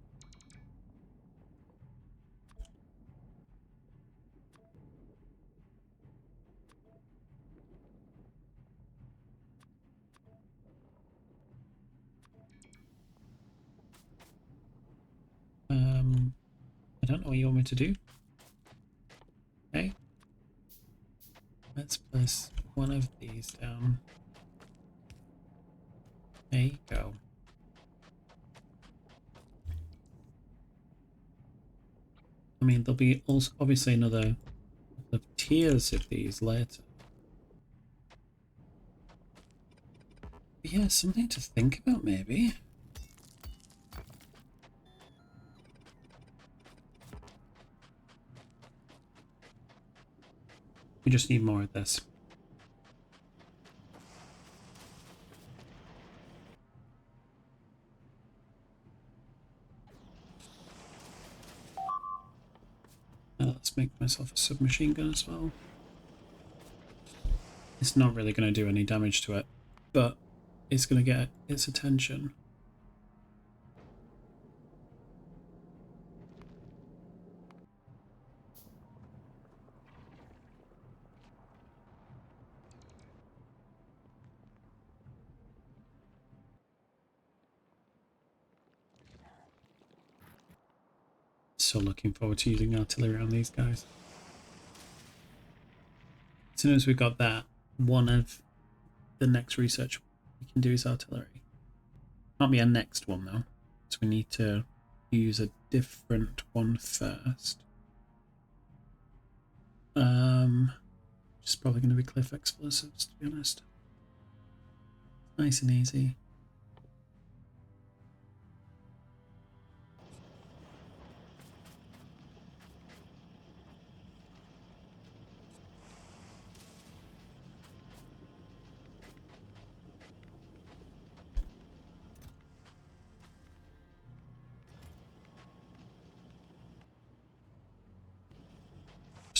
I don't know what you want me to do. Okay. Let's place one of these down. There you go. I mean, there'll be also obviously another couple of tiers of these later. But yeah, something to think about maybe. We just need more of this. Let's make myself a submachine gun as well. It's not really going to do any damage to it, but it's going to get its attention. So looking forward to using artillery on these guys. As soon as we've got that, one of the next research we can do is artillery. Not be our next one though, so we need to use a different one first. Just probably going to be cliff explosives, to be honest. Nice and easy.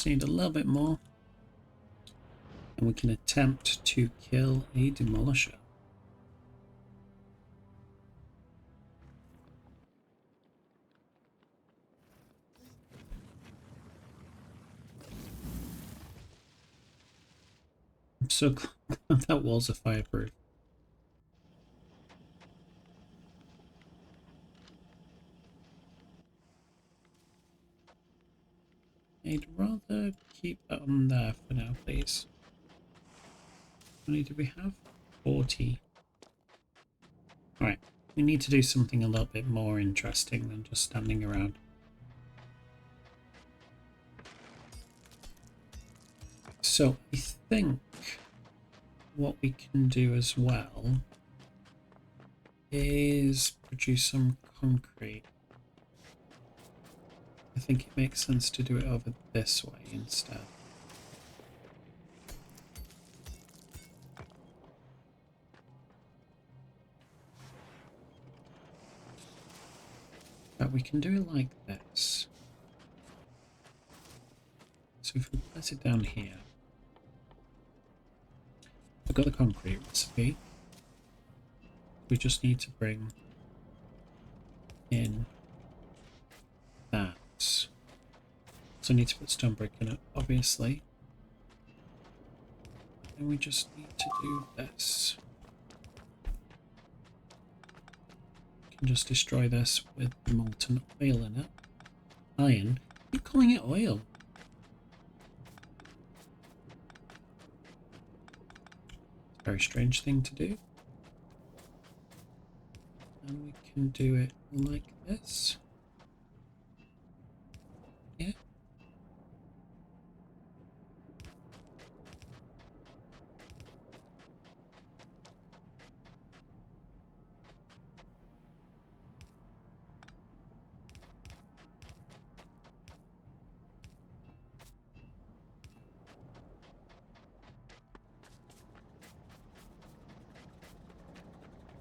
Just need a little bit more. And we can attempt to kill a demolisher. I'm so glad that walls are fireproof. I'd rather keep that on there for now, please. How many do we have? 40. Alright, we need to do something a little bit more interesting than just standing around. So I think what we can do as well is produce some concrete. I think it makes sense to do it over this way instead. But we can do it like this. So if we place it down here, I've got the concrete recipe. We just need to bring in that. So I need to put stone brick in it, obviously. And we just need to do this. We can just destroy this with molten oil in it. Iron? You're calling it oil? It's a very strange thing to do. And we can do it like this. Yeah.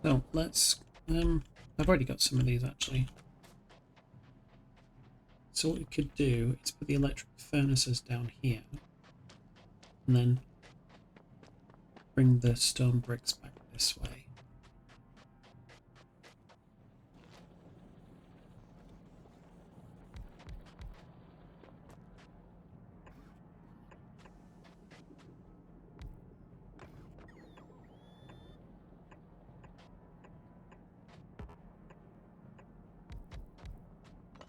So let's, I've already got some of these actually. So what we could do is put the electric furnaces down here and then bring the stone bricks back this way.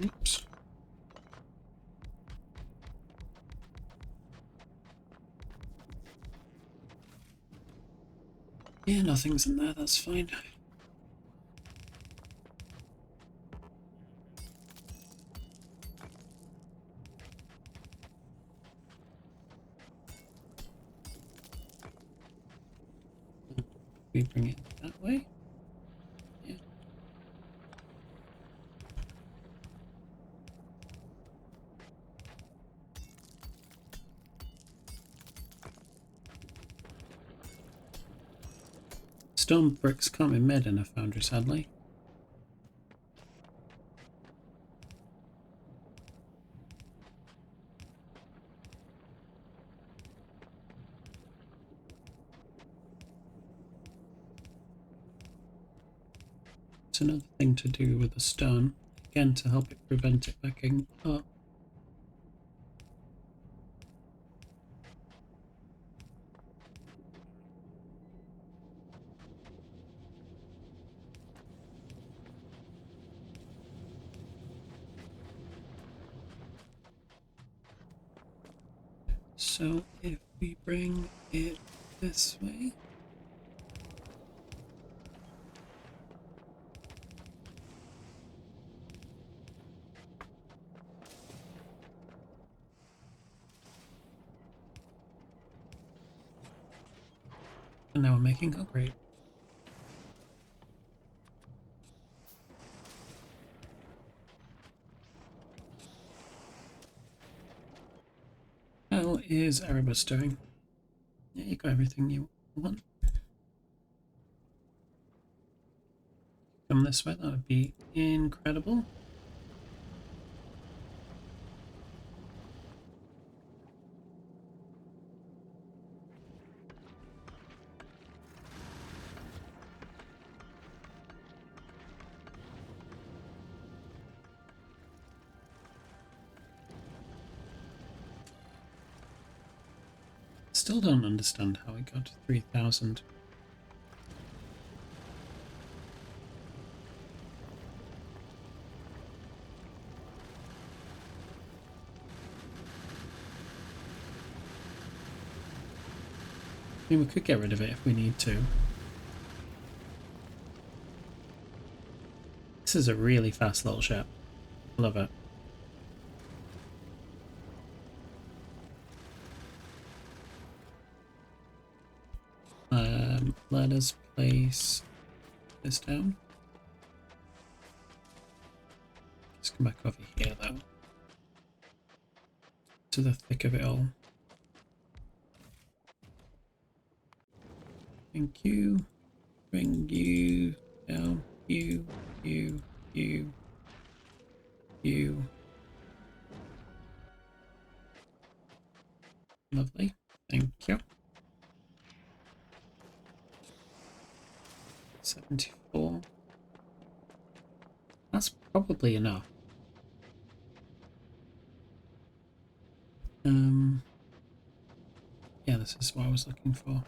Oops. Yeah, nothing's in there, that's fine. We bring it that way. Yeah. Stone bricks can't be made in a foundry, sadly. It's another thing to do with the stone, again to help it prevent it backing up. So if we bring it this way, and now we're making concrete. How is Erebus doing? Yeah, you got everything you want. Come this way, that would be incredible. still don't understand how it got to 3,000. I mean, we could get rid of it if we need to. This is a really fast little ship. Love it. Let us place this down. Let's come back over here though. To the thick of it all. Thank you. Bring you down. You. Lovely. Thank you. 74. That's probably enough. Yeah, this is what I was looking for.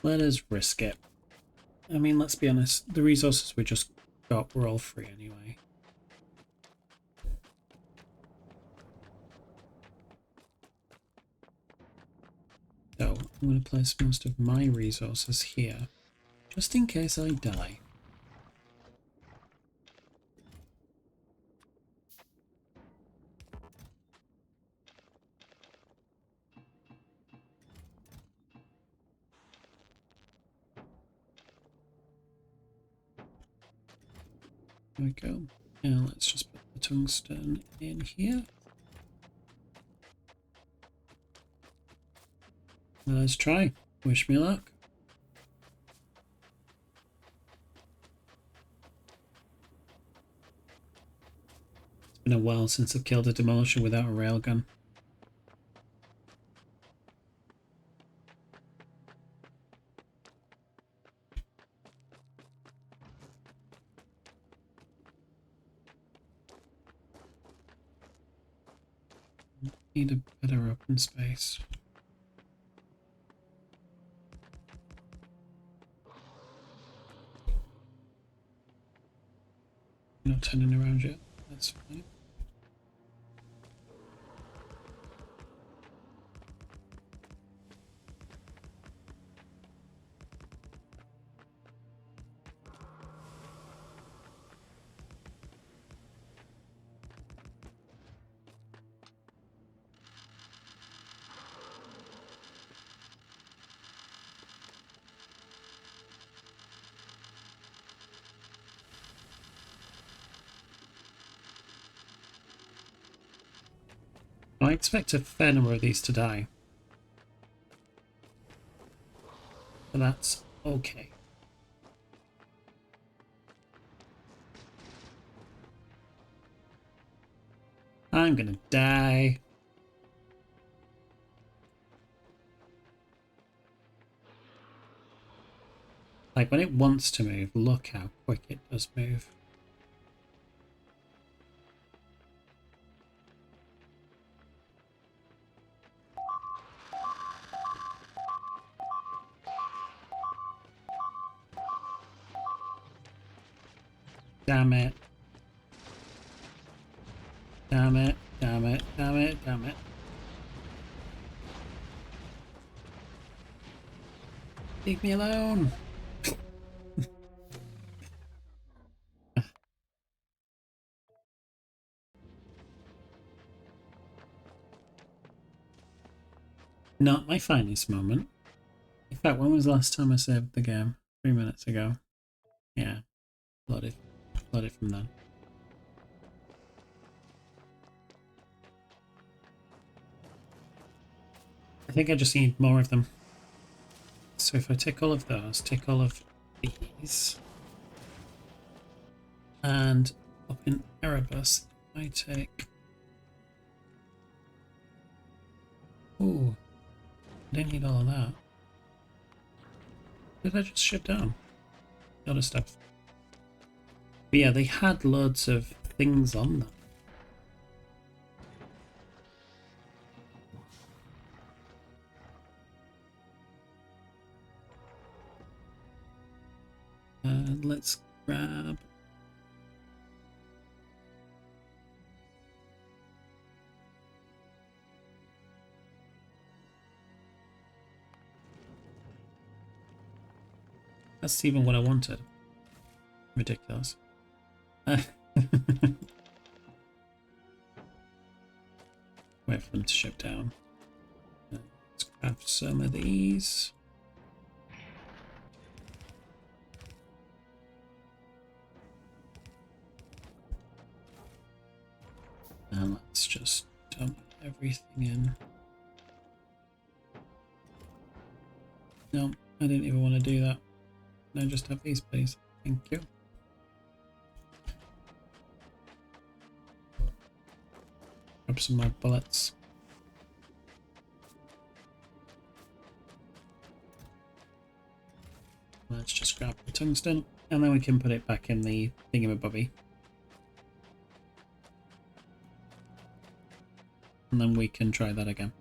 Let us risk it. I mean, let's be honest, the resources we just got were all free anyway. So, I'm going to place most of my resources here, just in case I die. There we go. Now let's just put the tungsten in here. Let's try. Wish me luck. It's been a while since I've killed a demolisher without a railgun. Need a better open space. Not turning around yet. That's fine. I expect a fair number of these to die. But that's okay. I'm gonna die. Like, when it wants to move, look how quick it does move. Damn it. Damn it, damn it, damn it, damn it. Leave me alone. Not my finest moment. In fact, when was the last time I saved the game? 3 minutes ago. Yeah, loaded from then. I think I just need more of them. So if I take all of those, take all of these, and up in Erebus, I take... Ooh, I didn't need all of that. Did I just shut down? Other stuff. But yeah, they had loads of things on them. Let's grab... That's even what I wanted. Ridiculous. Wait for them to ship down. Let's grab some of these. And let's just dump everything in. No, I didn't even want to do that. Can I just have these, please? Thank you. Grab some more bullets. Let's just grab the tungsten, and then we can put it back in the thingamabobby. And then we can try that again.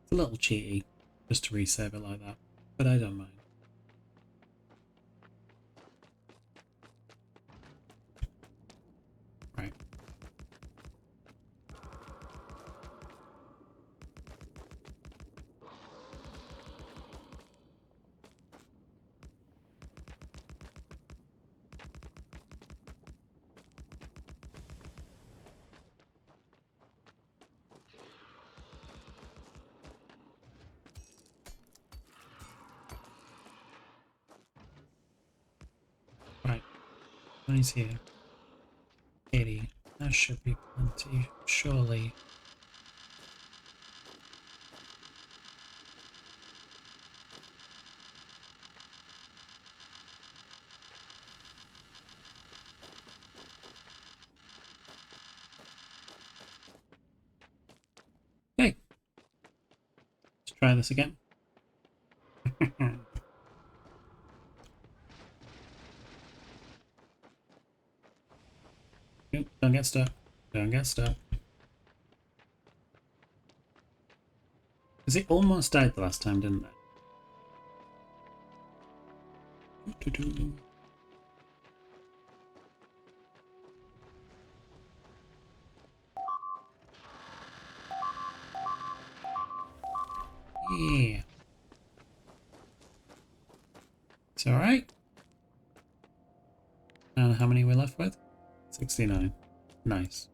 It's a little cheaty just to resave it like that, but I don't mind. Right. Nice here. 80. That should be plenty, surely. Okay. Let's try this again. Don't get stuck. Don't get stuck. Because it almost died the last time, didn't it? Yeah. It's alright. And how many we're left with? 69. Nice.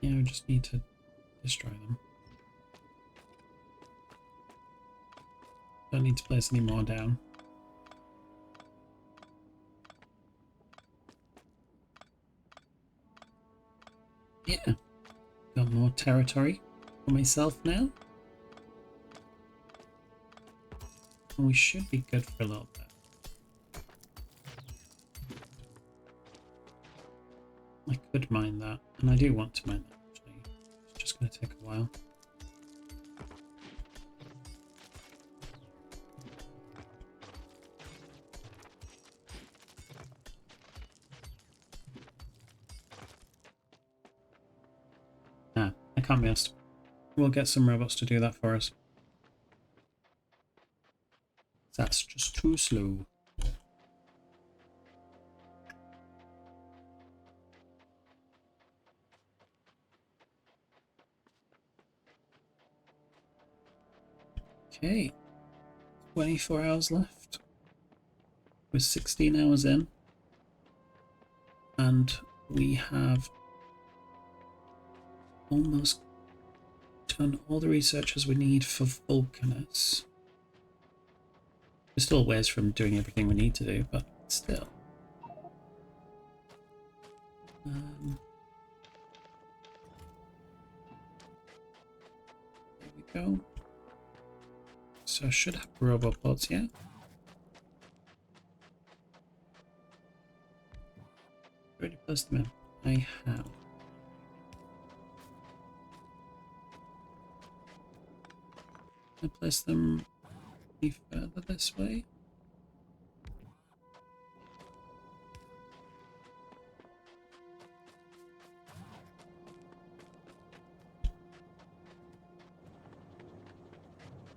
Yeah, we just need to destroy them. Don't need to place any more down. Yeah, got more territory for myself now. And we should be good for a little bit. I could mine that, and I do want to mine that actually. It's just going to take a while. Ah, I can't be asked. We'll get some robots to do that for us. That's just too slow. Okay, 24 hours left. We're 16 hours in, and we have almost done all the researchers we need for Vulcanus. We're still ways from doing everything we need to do, but still. There we go. So I should have roboports here. Already placed them in. I have. Can I place them any further this way?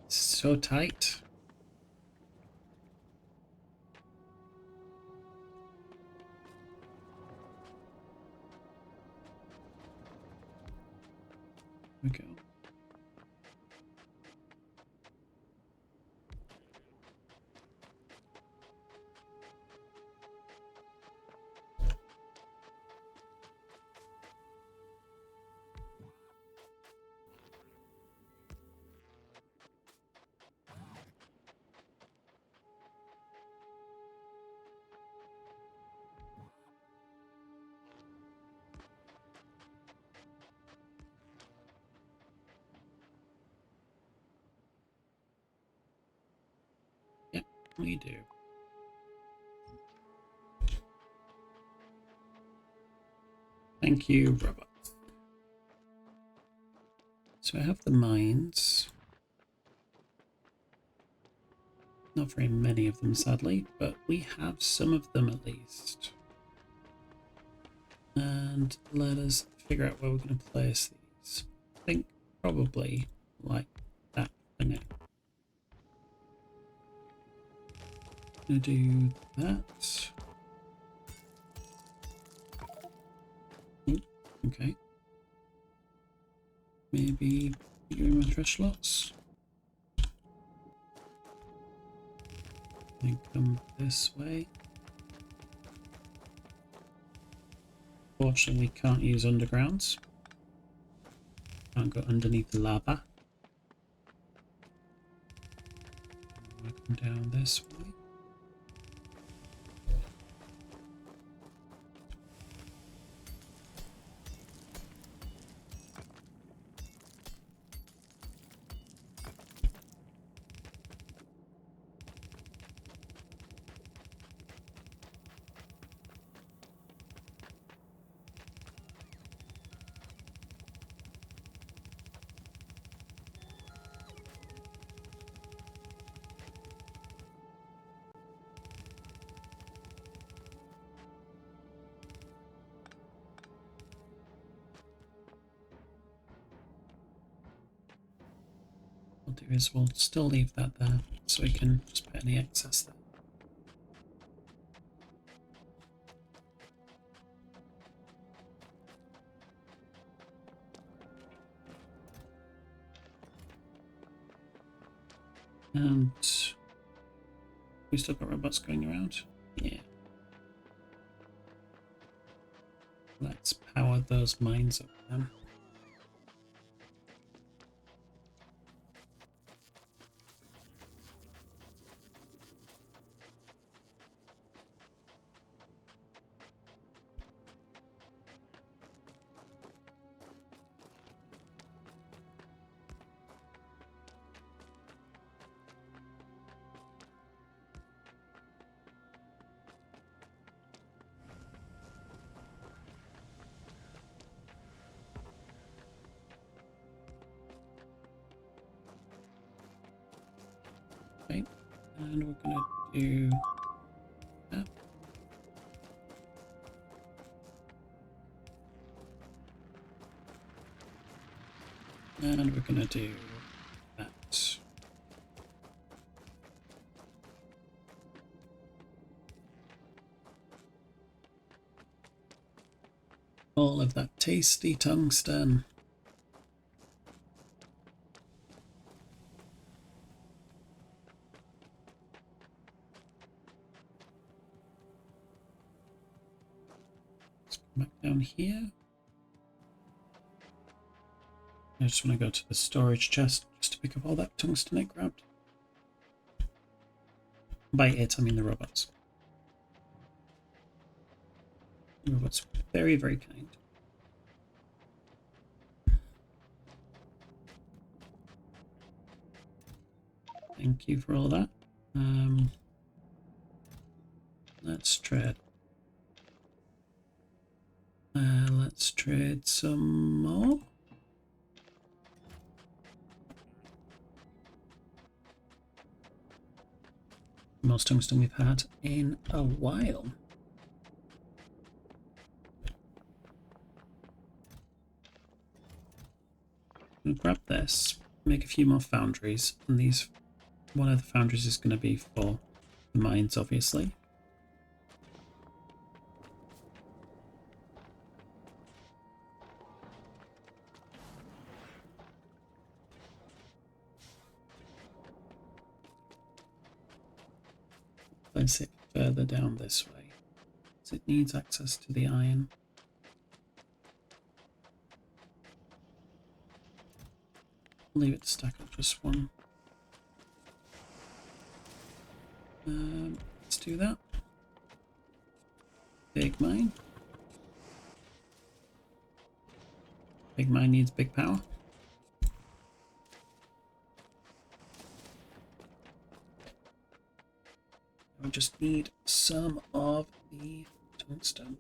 So tight. Okay. Yep, we do. Thank you, robot. So I have the mines. Not very many of them, sadly, but we have some of them at least. And let us figure out where we're going to place these. I think probably like that for now. I'm going to do that. Ooh, okay. Maybe doing my trash lots. And come this way. Fortunately, we can't use undergrounds. Can't go underneath the lava. Working down this way. What we'll do is we'll still leave that there so we can just put any excess there. And we still got robots going around? Yeah. Let's power those mines up then. Okay, and we're gonna do that. And we're gonna do that. All of that tasty tungsten. Let's come back down here. I just want to go to the storage chest just to pick up all that tungsten it grabbed. By it, I mean the robots. The robots were very, very kind. Thank you for all that. Let's trade. Let's trade some more. Most tungsten we've had in a while. We'll grab this, make a few more foundries, and these, one of the foundries is going to be for the mines, obviously. Place it further down this way, because it needs access to the iron. Leave it to stack up just one. Let's do that. Big mine. Big mine needs big power. We just need some of the tungsten.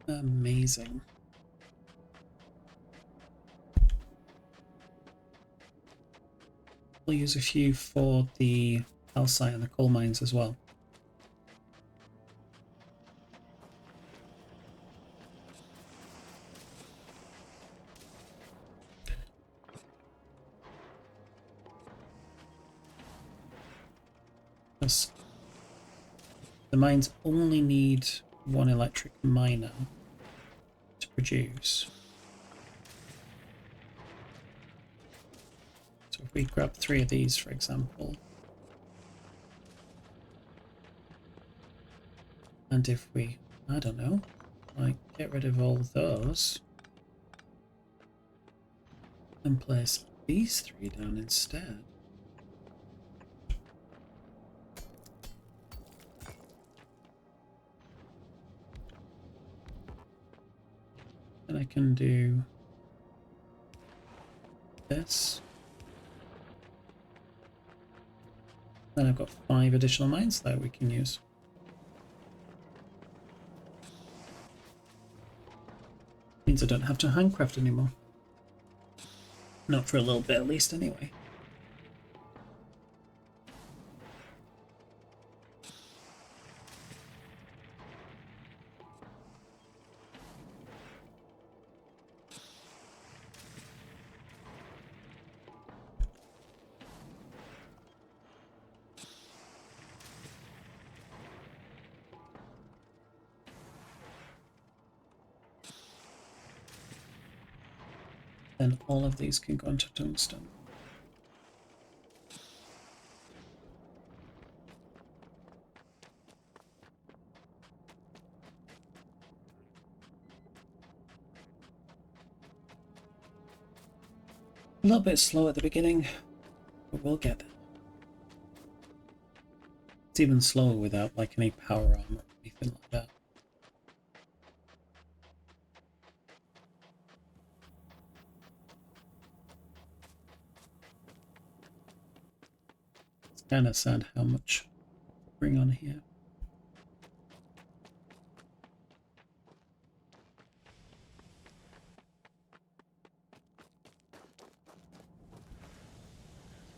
Amazing. We'll use a few for the calcite and the coal mines as well. Plus, the mines only need one electric miner to produce. So if we grab 3 of these, for example, and if we, I don't know, like get rid of all those and place these 3 down instead. And I can do this. Then I've got 5 additional mines that we can use. Means I don't have to handcraft anymore. Not for a little bit at least, anyway. Then all of these can go into tungsten. A little bit slow at the beginning, but we'll get there. It's even slower without like any power armor or anything like that. It's kind of sad how much bring on here.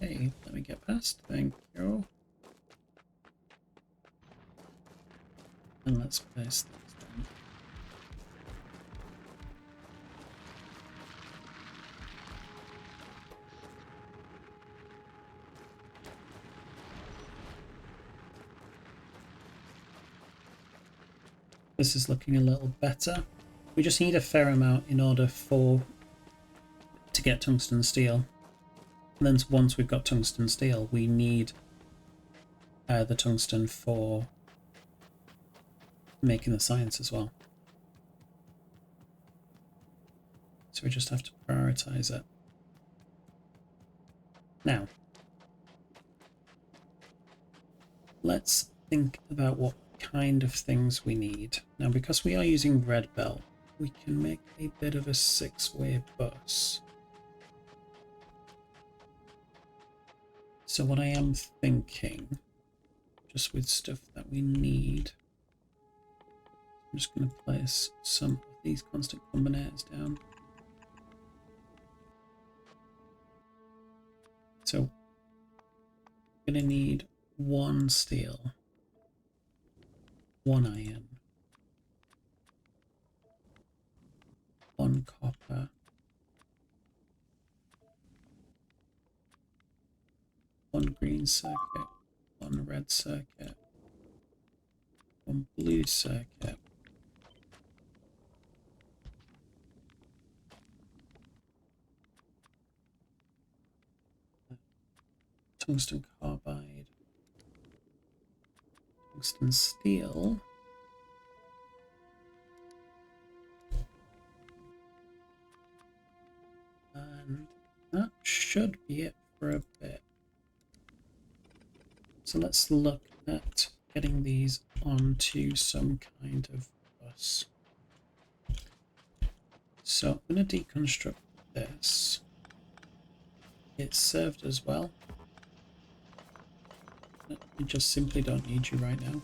Okay, let me get past. Thank you. And let's place these down. This is looking a little better. We just need a fair amount in order to get tungsten steel. And then once we've got tungsten steel, we need the tungsten for making the science as well. So we just have to prioritize it. Now, let's think about what kind of things we need. Now, because we are using red belt, we can make a bit of a 6-way bus. So what I am thinking, just with stuff that we need, I'm just going to place some of these constant combinators down. So we're going to need 1 steel, 1 iron, 1 copper, 1 green circuit, 1 red circuit, 1 blue circuit, tungsten carbide, tungsten steel, and that should be it for a bit. So let's look at getting these onto some kind of bus. So I'm going to deconstruct this. It served as well. We just simply don't need you right now.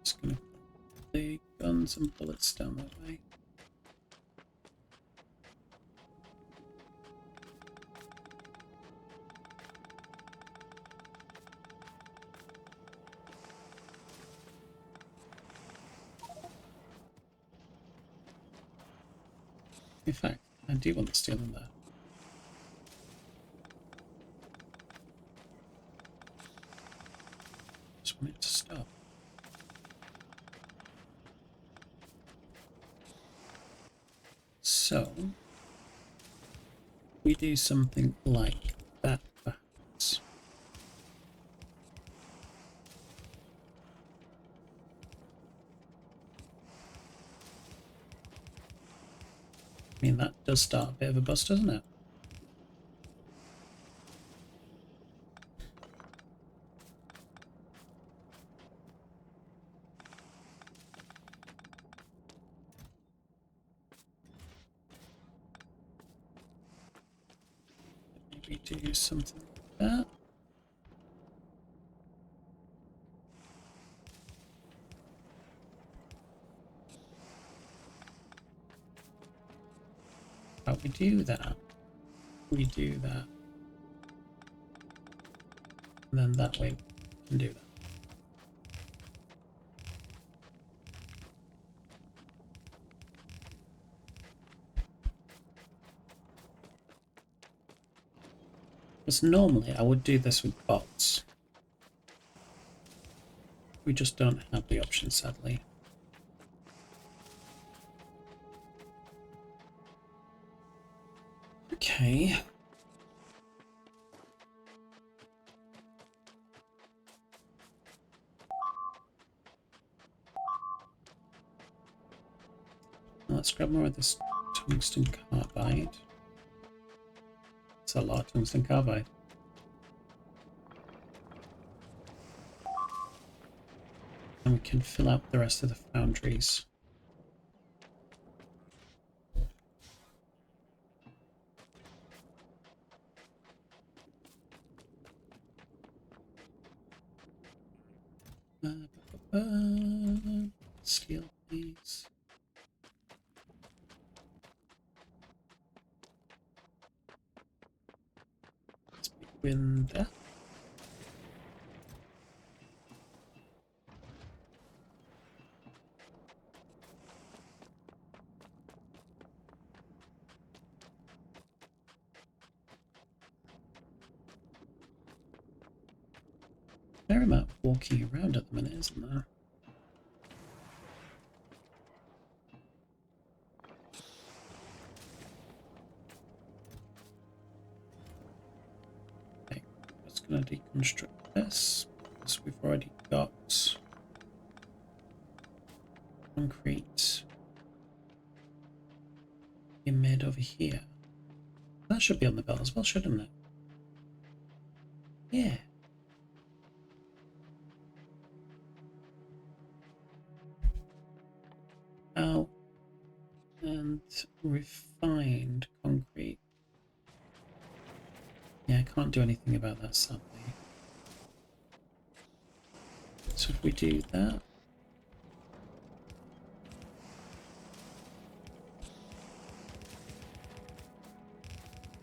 Just going to put the guns and bullets down that way. In fact, I do want the steel in there. Just want it to stop. So, we do something like that, perhaps. I mean, that does start a bit of a bust, doesn't it? Maybe do something like that. But we do that. We do that. And then that way we can do that. Because normally I would do this with bots. We just don't have the option, sadly. Okay. Let's grab more of this tungsten carbide. It's a lot of tungsten carbide. And we can fill out the rest of the foundries. Steel, please. Let's begin that. Fair amount of walking around at the minute, isn't there? going to deconstruct this because we've already got concrete being made over here. That should be on the belt as well, shouldn't it? Yeah. Out and refined concrete. Yeah, I can't do anything about that, sadly. So if we do that,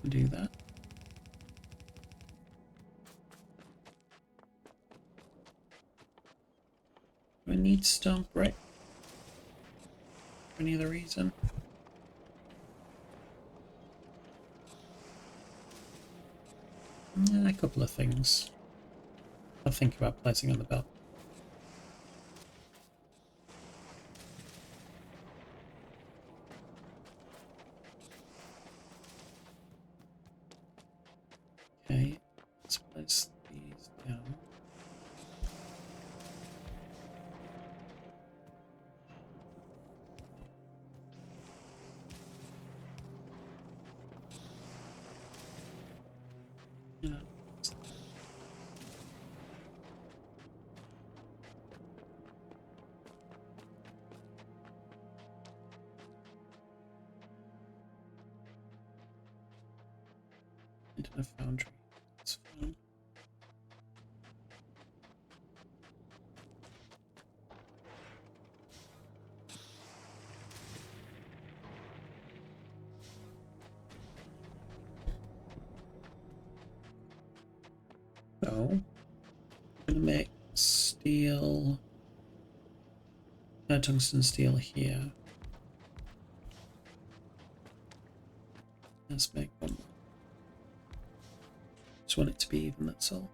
do that. Do I need stone brick for any other reason? A couple of things I'll think about placing on the belt. Okay, let's place these down. Yeah. Into the foundry. That's fine. So, I'm gonna make steel, tungsten steel here. Let's make one more. Just want it to be even, that's all.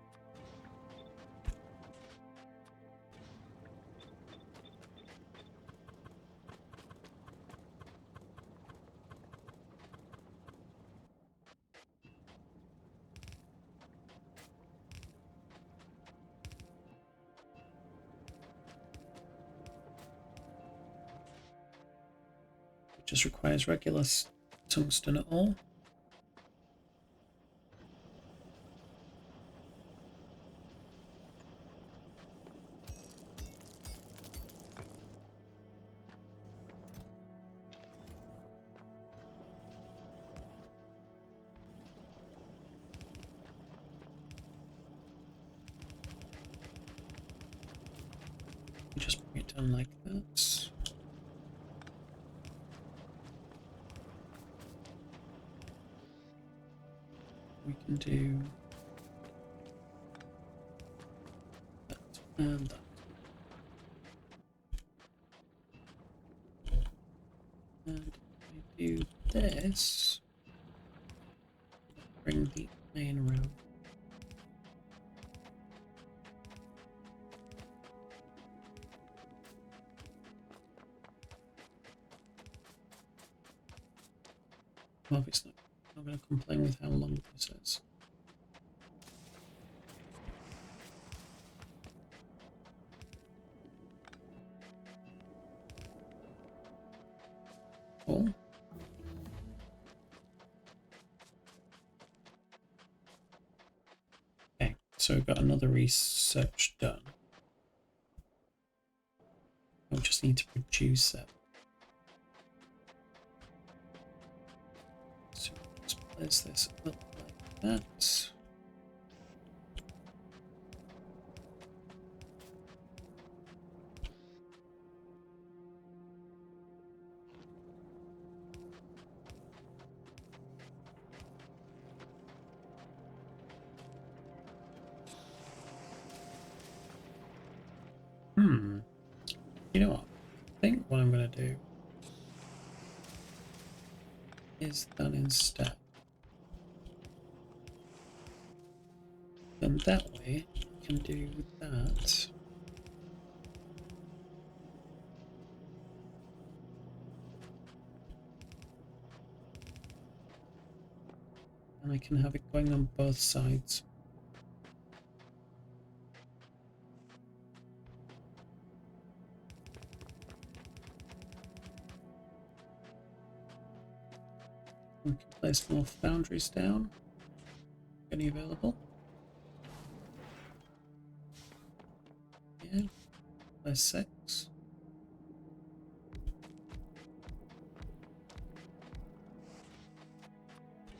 It just requires regular tungsten at all. Just bring it down like that. We can do that and that. And if I do this, bring the main road. Well, it's not. I'm going to complain with how long this is. Cool. Okay, so we've got another research done. We just need to produce it. So let's place this up like that. You know what? I think what I'm going to do is that instead. Then that way I can do that. And I can have it going on both sides. We can place more foundries down. Any available? Yeah, place 6.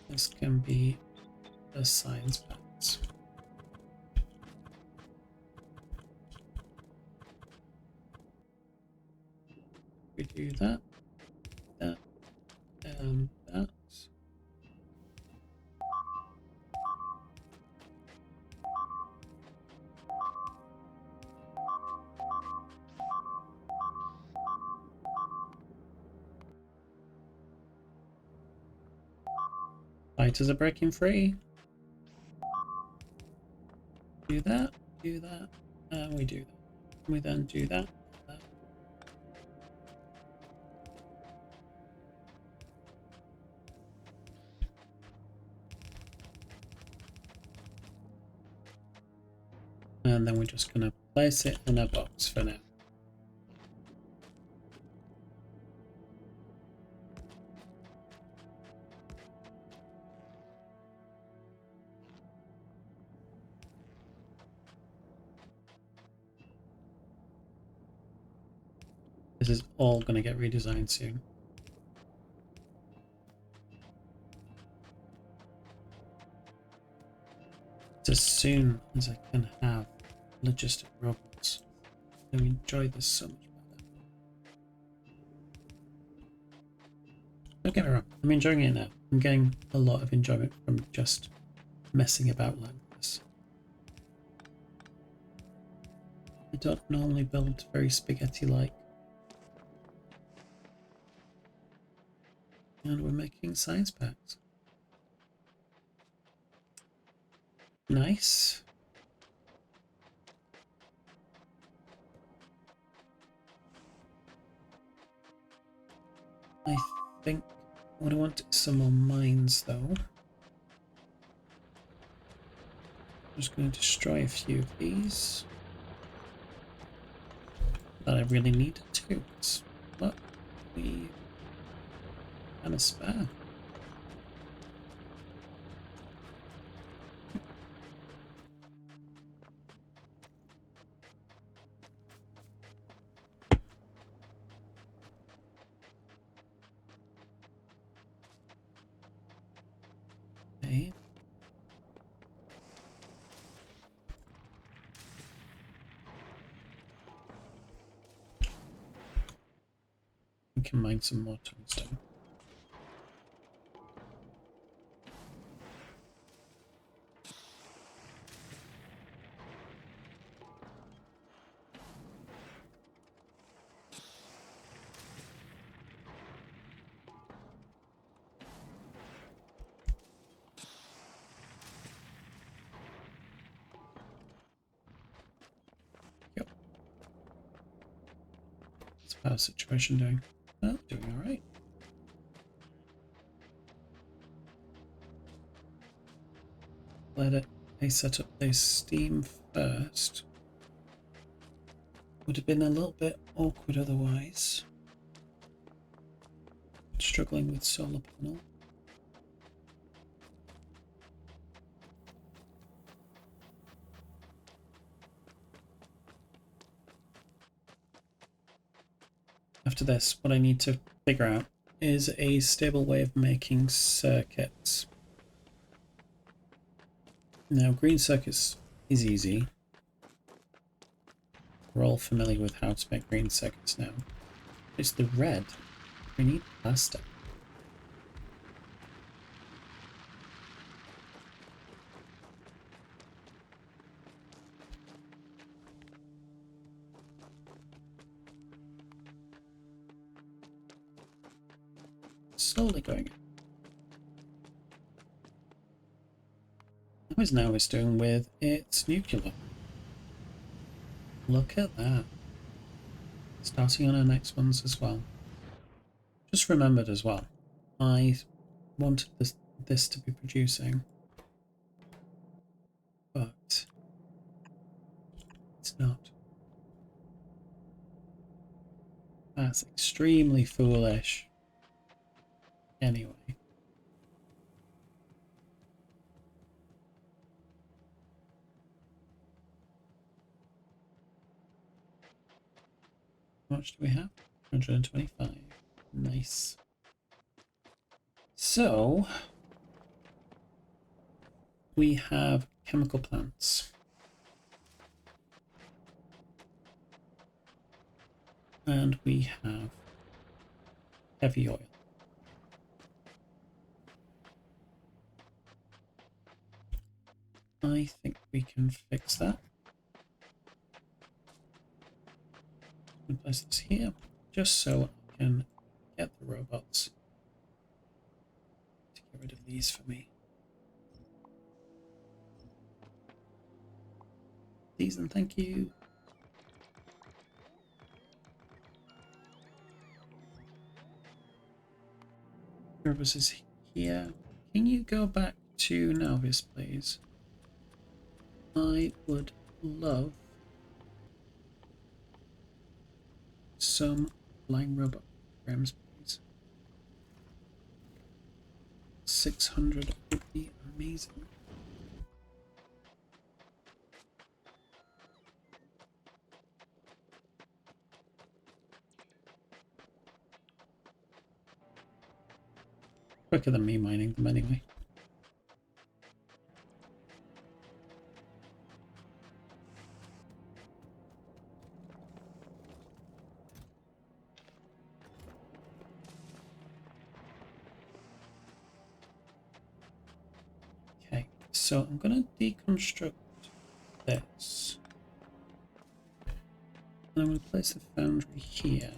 This can be a science packs. We do that, that, and that. Fighters are breaking free. Do that, and we do that. We then do that. And then we're just going to place it in a box for now. This is all going to get redesigned soon. As soon as I can have logistic robots, I enjoy this so much better. Don't get me wrong, I'm enjoying it now. I'm getting a lot of enjoyment from just messing about like this. I don't normally build very spaghetti-like. And we're making science packs. Nice. I think what I want is some more mines though. I'm just going to destroy a few of these that I really needed to. But we kind of spare. Okay. We can mine some more tungsten. Yep. What's the power situation doing? Oh, doing alright. Let I set up the steam first. Would have been a little bit awkward otherwise. Struggling with solar panel. After this, what I need to figure out is a stable way of making circuits. Now, green circuits is easy. We're all familiar with how to make green circuits now. It's the red. We need plastic. Slowly going. How is Nauvis doing with its nuclear? Look at that. Starting on our next ones as well. Just remembered as well, I wanted this to be producing, but it's not. That's extremely foolish. Anyway. How much do we have? 125. Nice. So, we have chemical plants. And we have heavy oil. I think we can fix that. I'm gonna place this here, just so I can get the robots to get rid of these for me. These and thank you. Purpose is here. Can you go back to Nauvis, please? I would love some flying robot programs, please. 600 would be amazing. Quicker than me mining them anyway. Okay, so I'm going to deconstruct this. And I'm going to place the foundry here.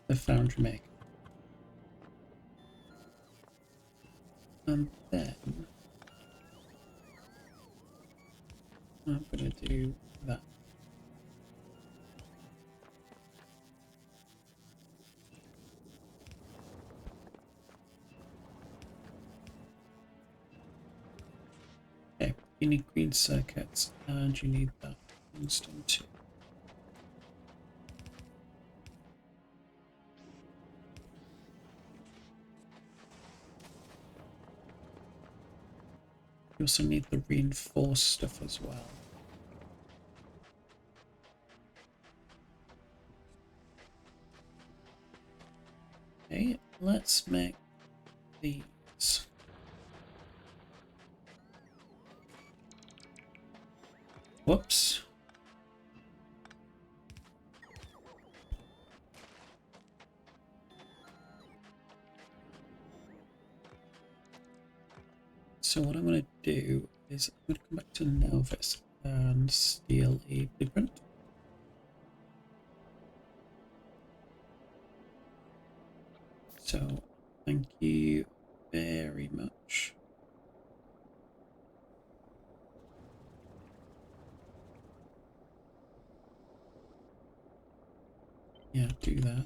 The foundry maker. And then I'm going to do that. Okay, you need green circuits and you need that tungsten too. You also need the reinforced stuff as well. Okay, let's make these. Whoops. So what I'm going to do is I'm going to come back to Nauvis and steal a blueprint. So thank you very much. Yeah, do that.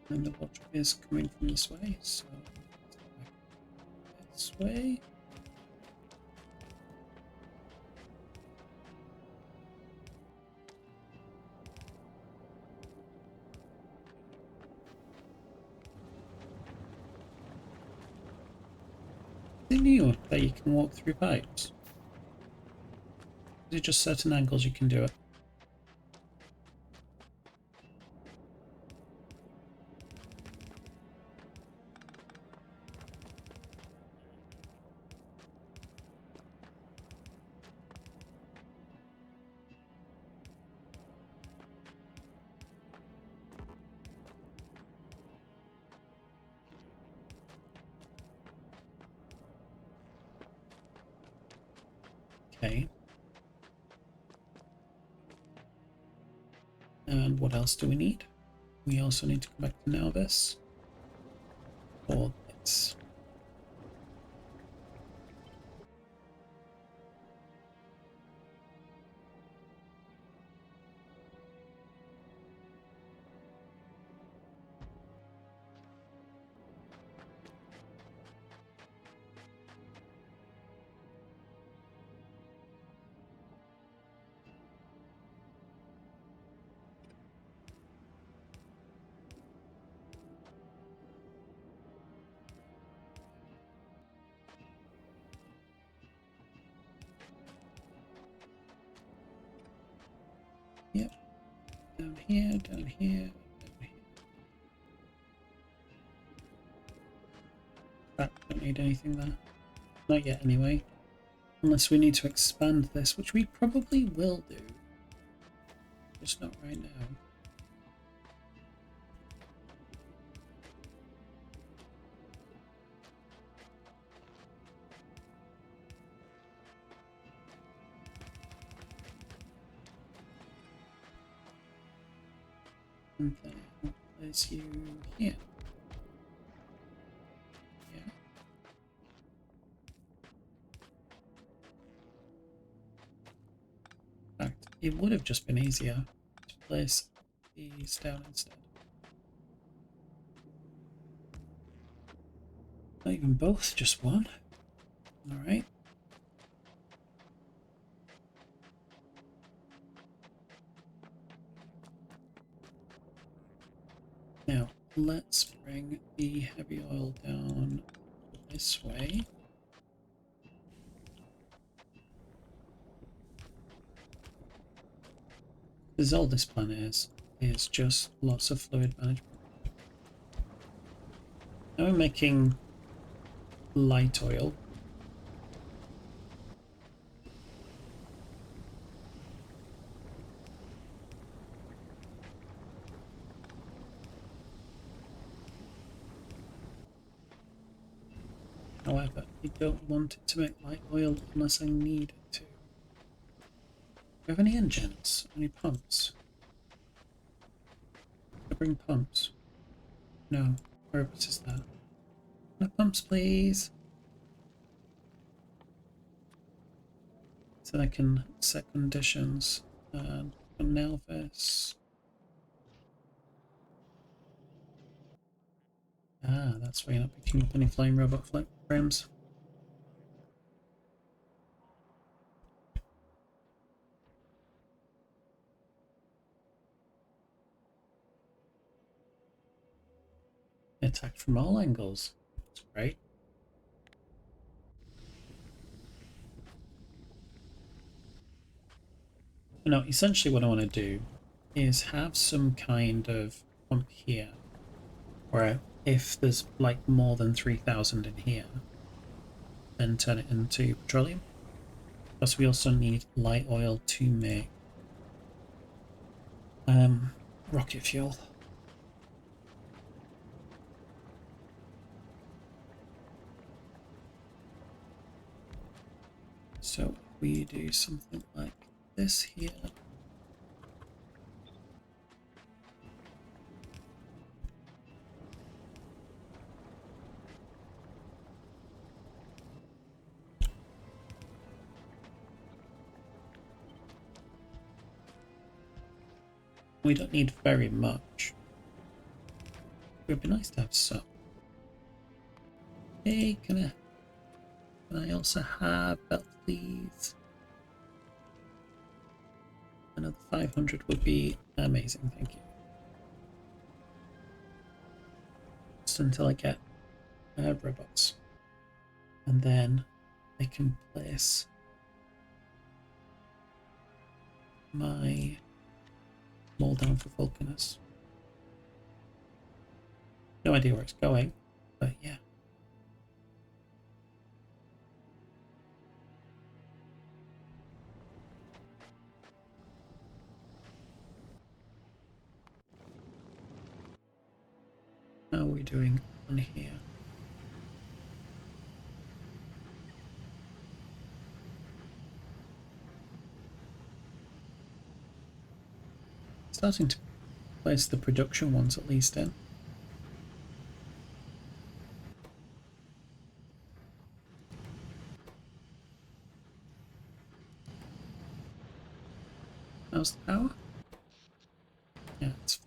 And the watch is coming from this way, so let's go back this way. They knew that you can walk through pipes. Is it just certain angles you can do it? Okay. And what else do we need? We also need to come back to Nauvis. for this. Yep. Down here, down here, down here. Don't need anything there. Not yet, anyway. Unless we need to expand this, which we probably will do. Just not right now. And then we'll place you here. Yeah. In fact, it would have just been easier to place these down instead. Not even both, just one. Alright. Now, let's bring the heavy oil down this way. Because all this plan is just lots of fluid management. Now we're making light oil. However, I don't want it to make light oil unless I need it to. Do we have any engines? Any pumps? Can I bring pumps? No. Whereabouts is that? No pumps, please. So I can set conditions. And Nauvis. Ah, that's why you're not picking up any flying robot frames. Attacked from all angles. That's great. Now, essentially what I want to do is have some kind of pump here, where if there's like more than 3,000 in here, then turn it into petroleum. Plus we also need light oil to make rocket fuel. So we do something like this here. We don't need very much. It would be nice to have some. Hey, can I also have that, please? Another 500 would be amazing, thank you. Just until I get robots. And then I can place my mold down for Vulcanus. No idea where it's going, but yeah. How are we doing on here? Starting to place the production ones at least in. How's the power? Yeah, it's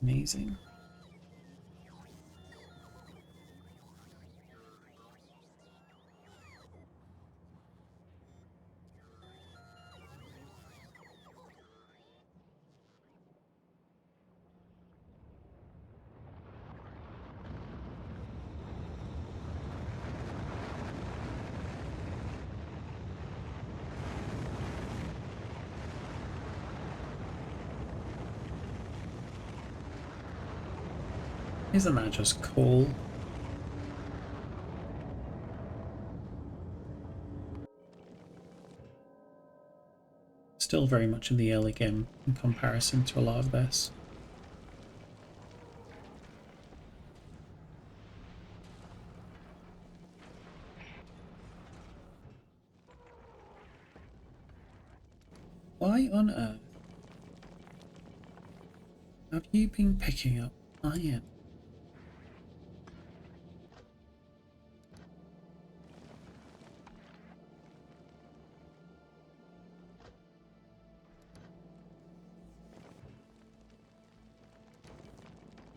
amazing. Isn't that just cool? Still very much in the early game in comparison to a lot of this. Why on earth have you been picking up iron?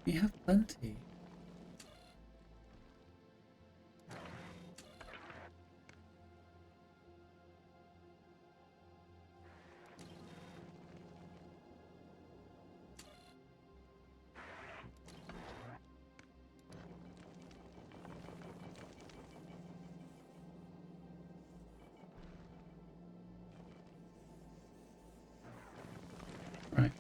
You have plenty. Right.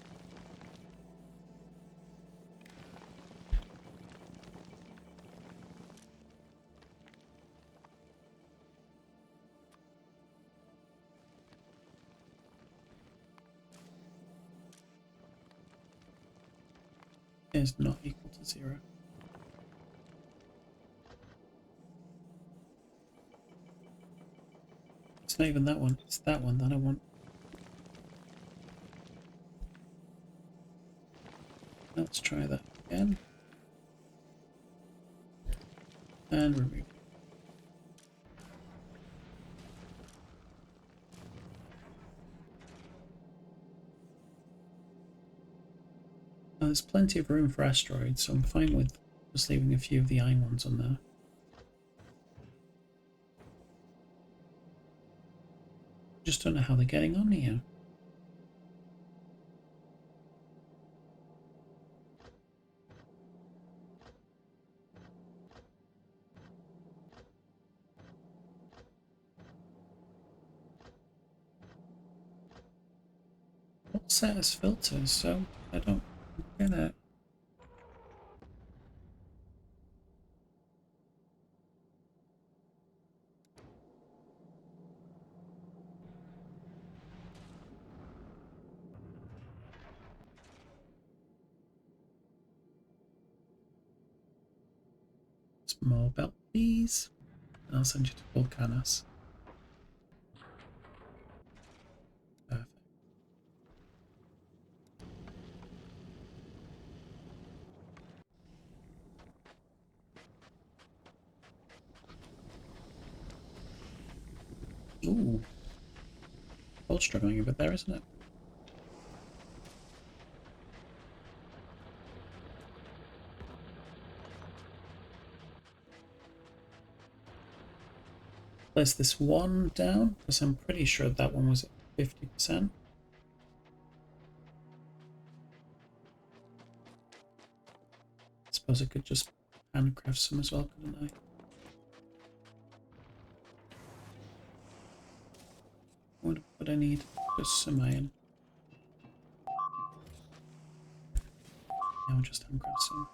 Is not equal to 0. It's not even that one, it's that one that I want. Let's try that again. And remove. There's plenty of room for asteroids, so I'm fine with just leaving a few of the iron ones on there. Just don't know how they're getting on here. All set as filters, so I don't get it. Some more belt, please. And I'll send you to Volcanus. Perfect. Ooh. Both struggling a bit there, isn't it? Place this one down, because I'm pretty sure that one was at 50%. I suppose I could just handcraft some as well, couldn't I? What would I need? Just some iron. Yeah, I'll just handcraft some.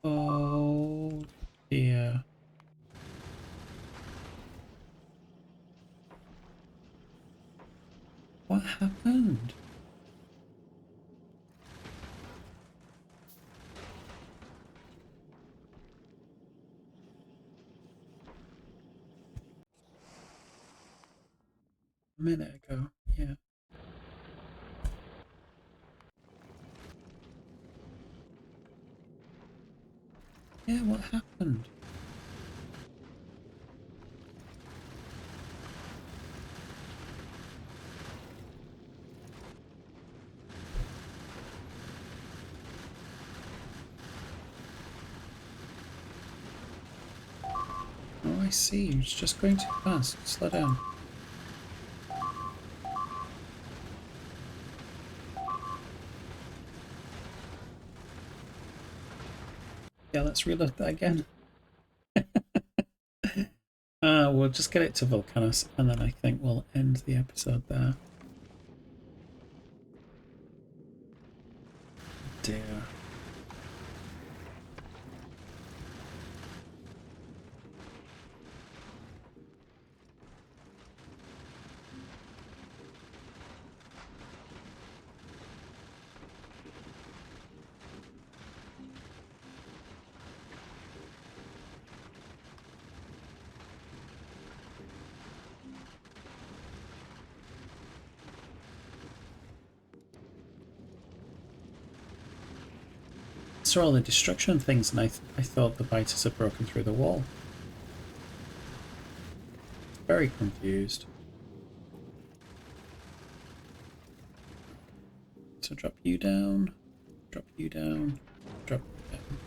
Oh dear. What happened? a minute ago. Yeah. Yeah, what happened? Oh, I see. It's just going too fast. Slow down. Yeah, let's reload that again. We'll just get it to Volcanus, and then I think we'll end the episode there. Dear. Saw all the destruction things, and I thought the biters had broken through the wall. Very confused. So drop you down, drop you down, drop you down.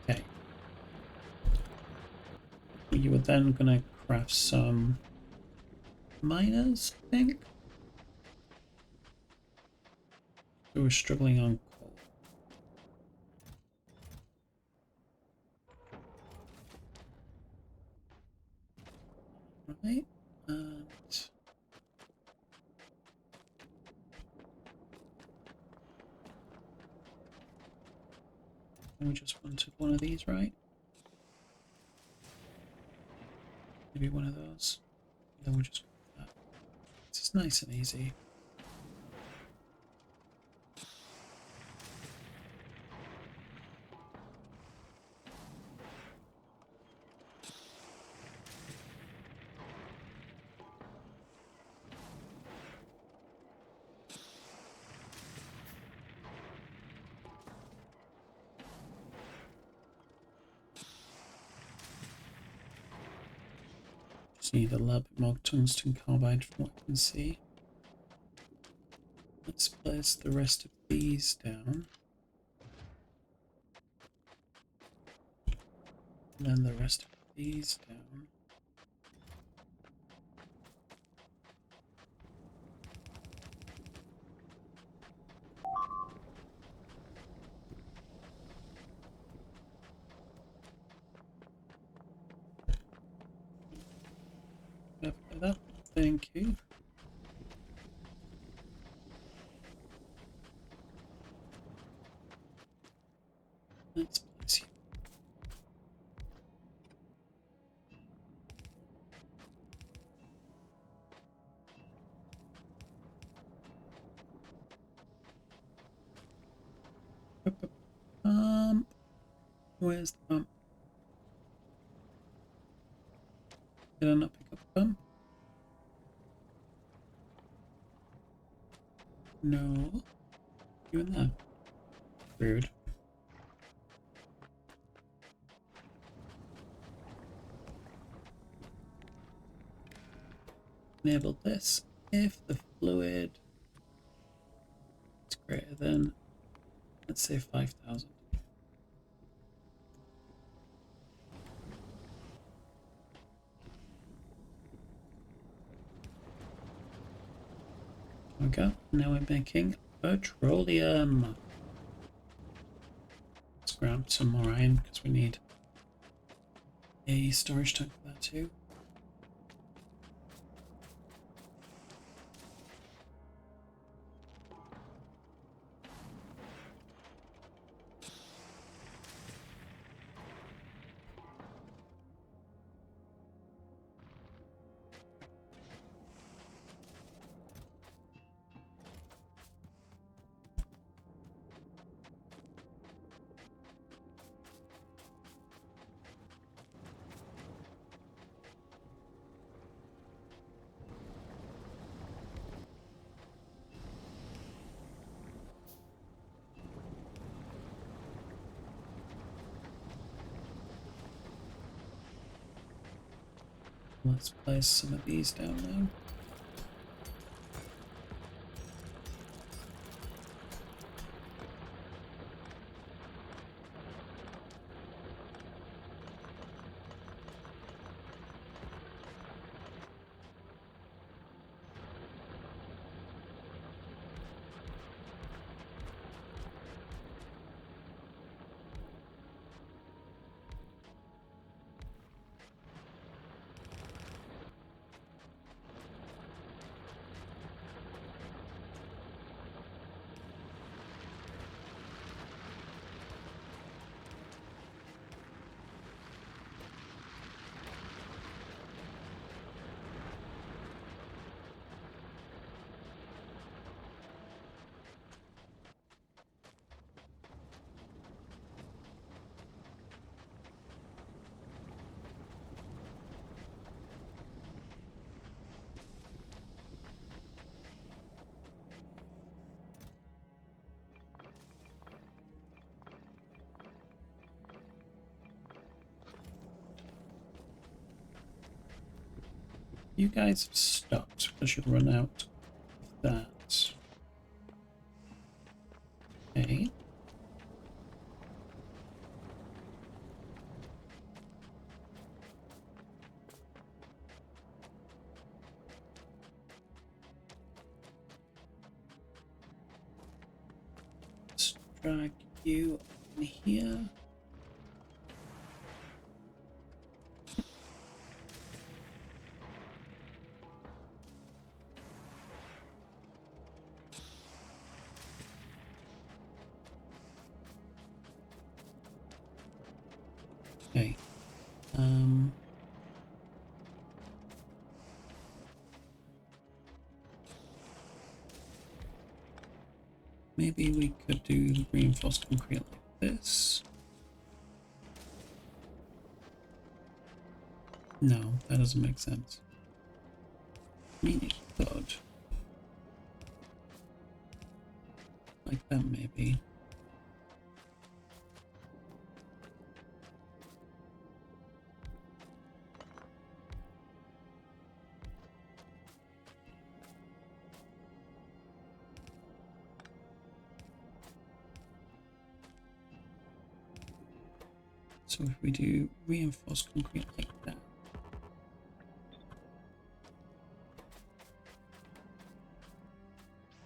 Okay. You were then gonna craft some miners, I think? We were struggling on coal. Right, and we just wanted one of these, right? Maybe one of those. Then we'll just that. This is nice and easy. Just need a little bit more tungsten carbide from what I can see. Let's place the rest of these down. And then the rest of these down. Like that. Thank you. Let's place you. Where's the pump? Did I not pick up the pump? No. You in there? Rude. Enable this if the fluid is greater than, let's say, 5,000. There we go. Now we're making petroleum. Let's grab some more iron because we need a storage tank for that too. Let's place some of these down now. You guys have stopped because you'll run out of that. Okay. Let's drag you in here. Okay. Maybe we could do the reinforced concrete like this. No, that doesn't make sense. I mean, it could. Like that, maybe. So if we do reinforced concrete like that.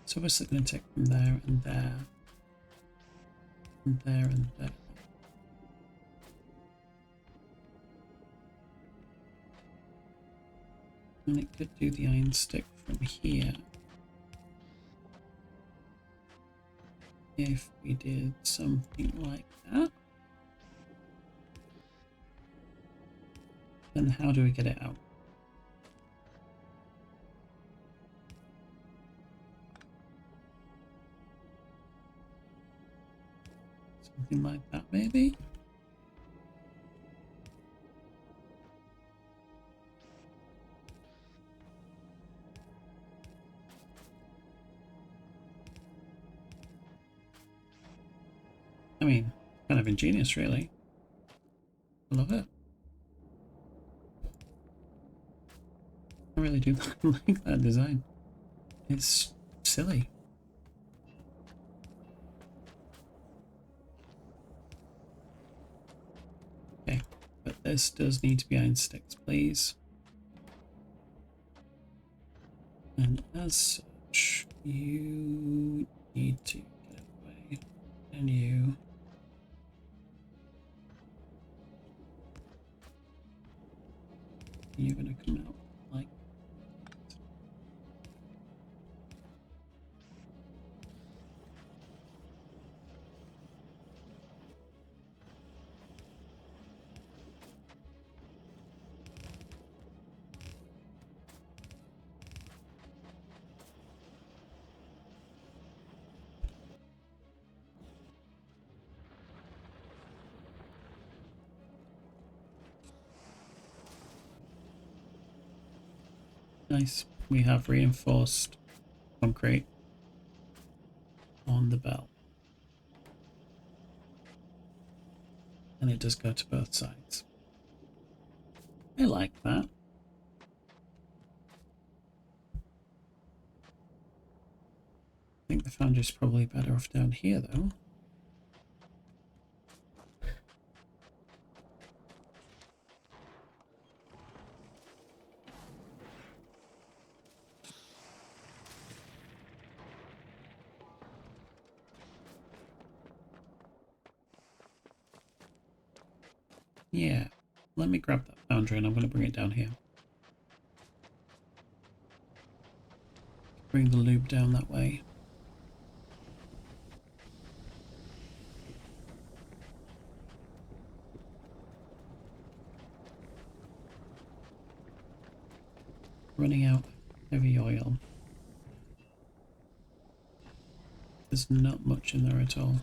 So we're still going to take from there and there. And there and there. And it could do the iron stick from here. If we did something like that. Then how do we get it out? Something like that, maybe? I mean, kind of ingenious, really. I love it. I really do like that design. It's silly. Okay, but this does need to be iron sticks, please. And as such, you need to get away. And you're gonna come out like nice. We have reinforced concrete on the belt. And it does go to both sides. I like that. think the foundry's probably better off down here, though. Yeah, let me grab that foundry and I'm going to bring it down here. Bring the lube down that way. Running out of heavy oil. There's not much in there at all.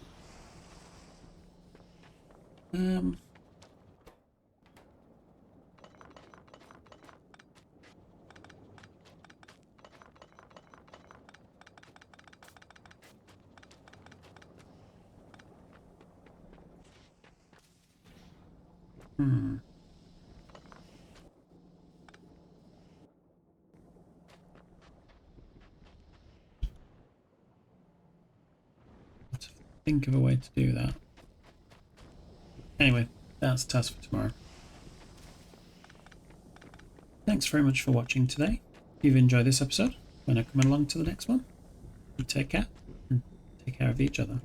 Let's think of a way to do that. Anyway, that's the task for tomorrow. Thanks very much for watching today. If you've enjoyed this episode, why not come along to the next one? You take care, and take care of each other.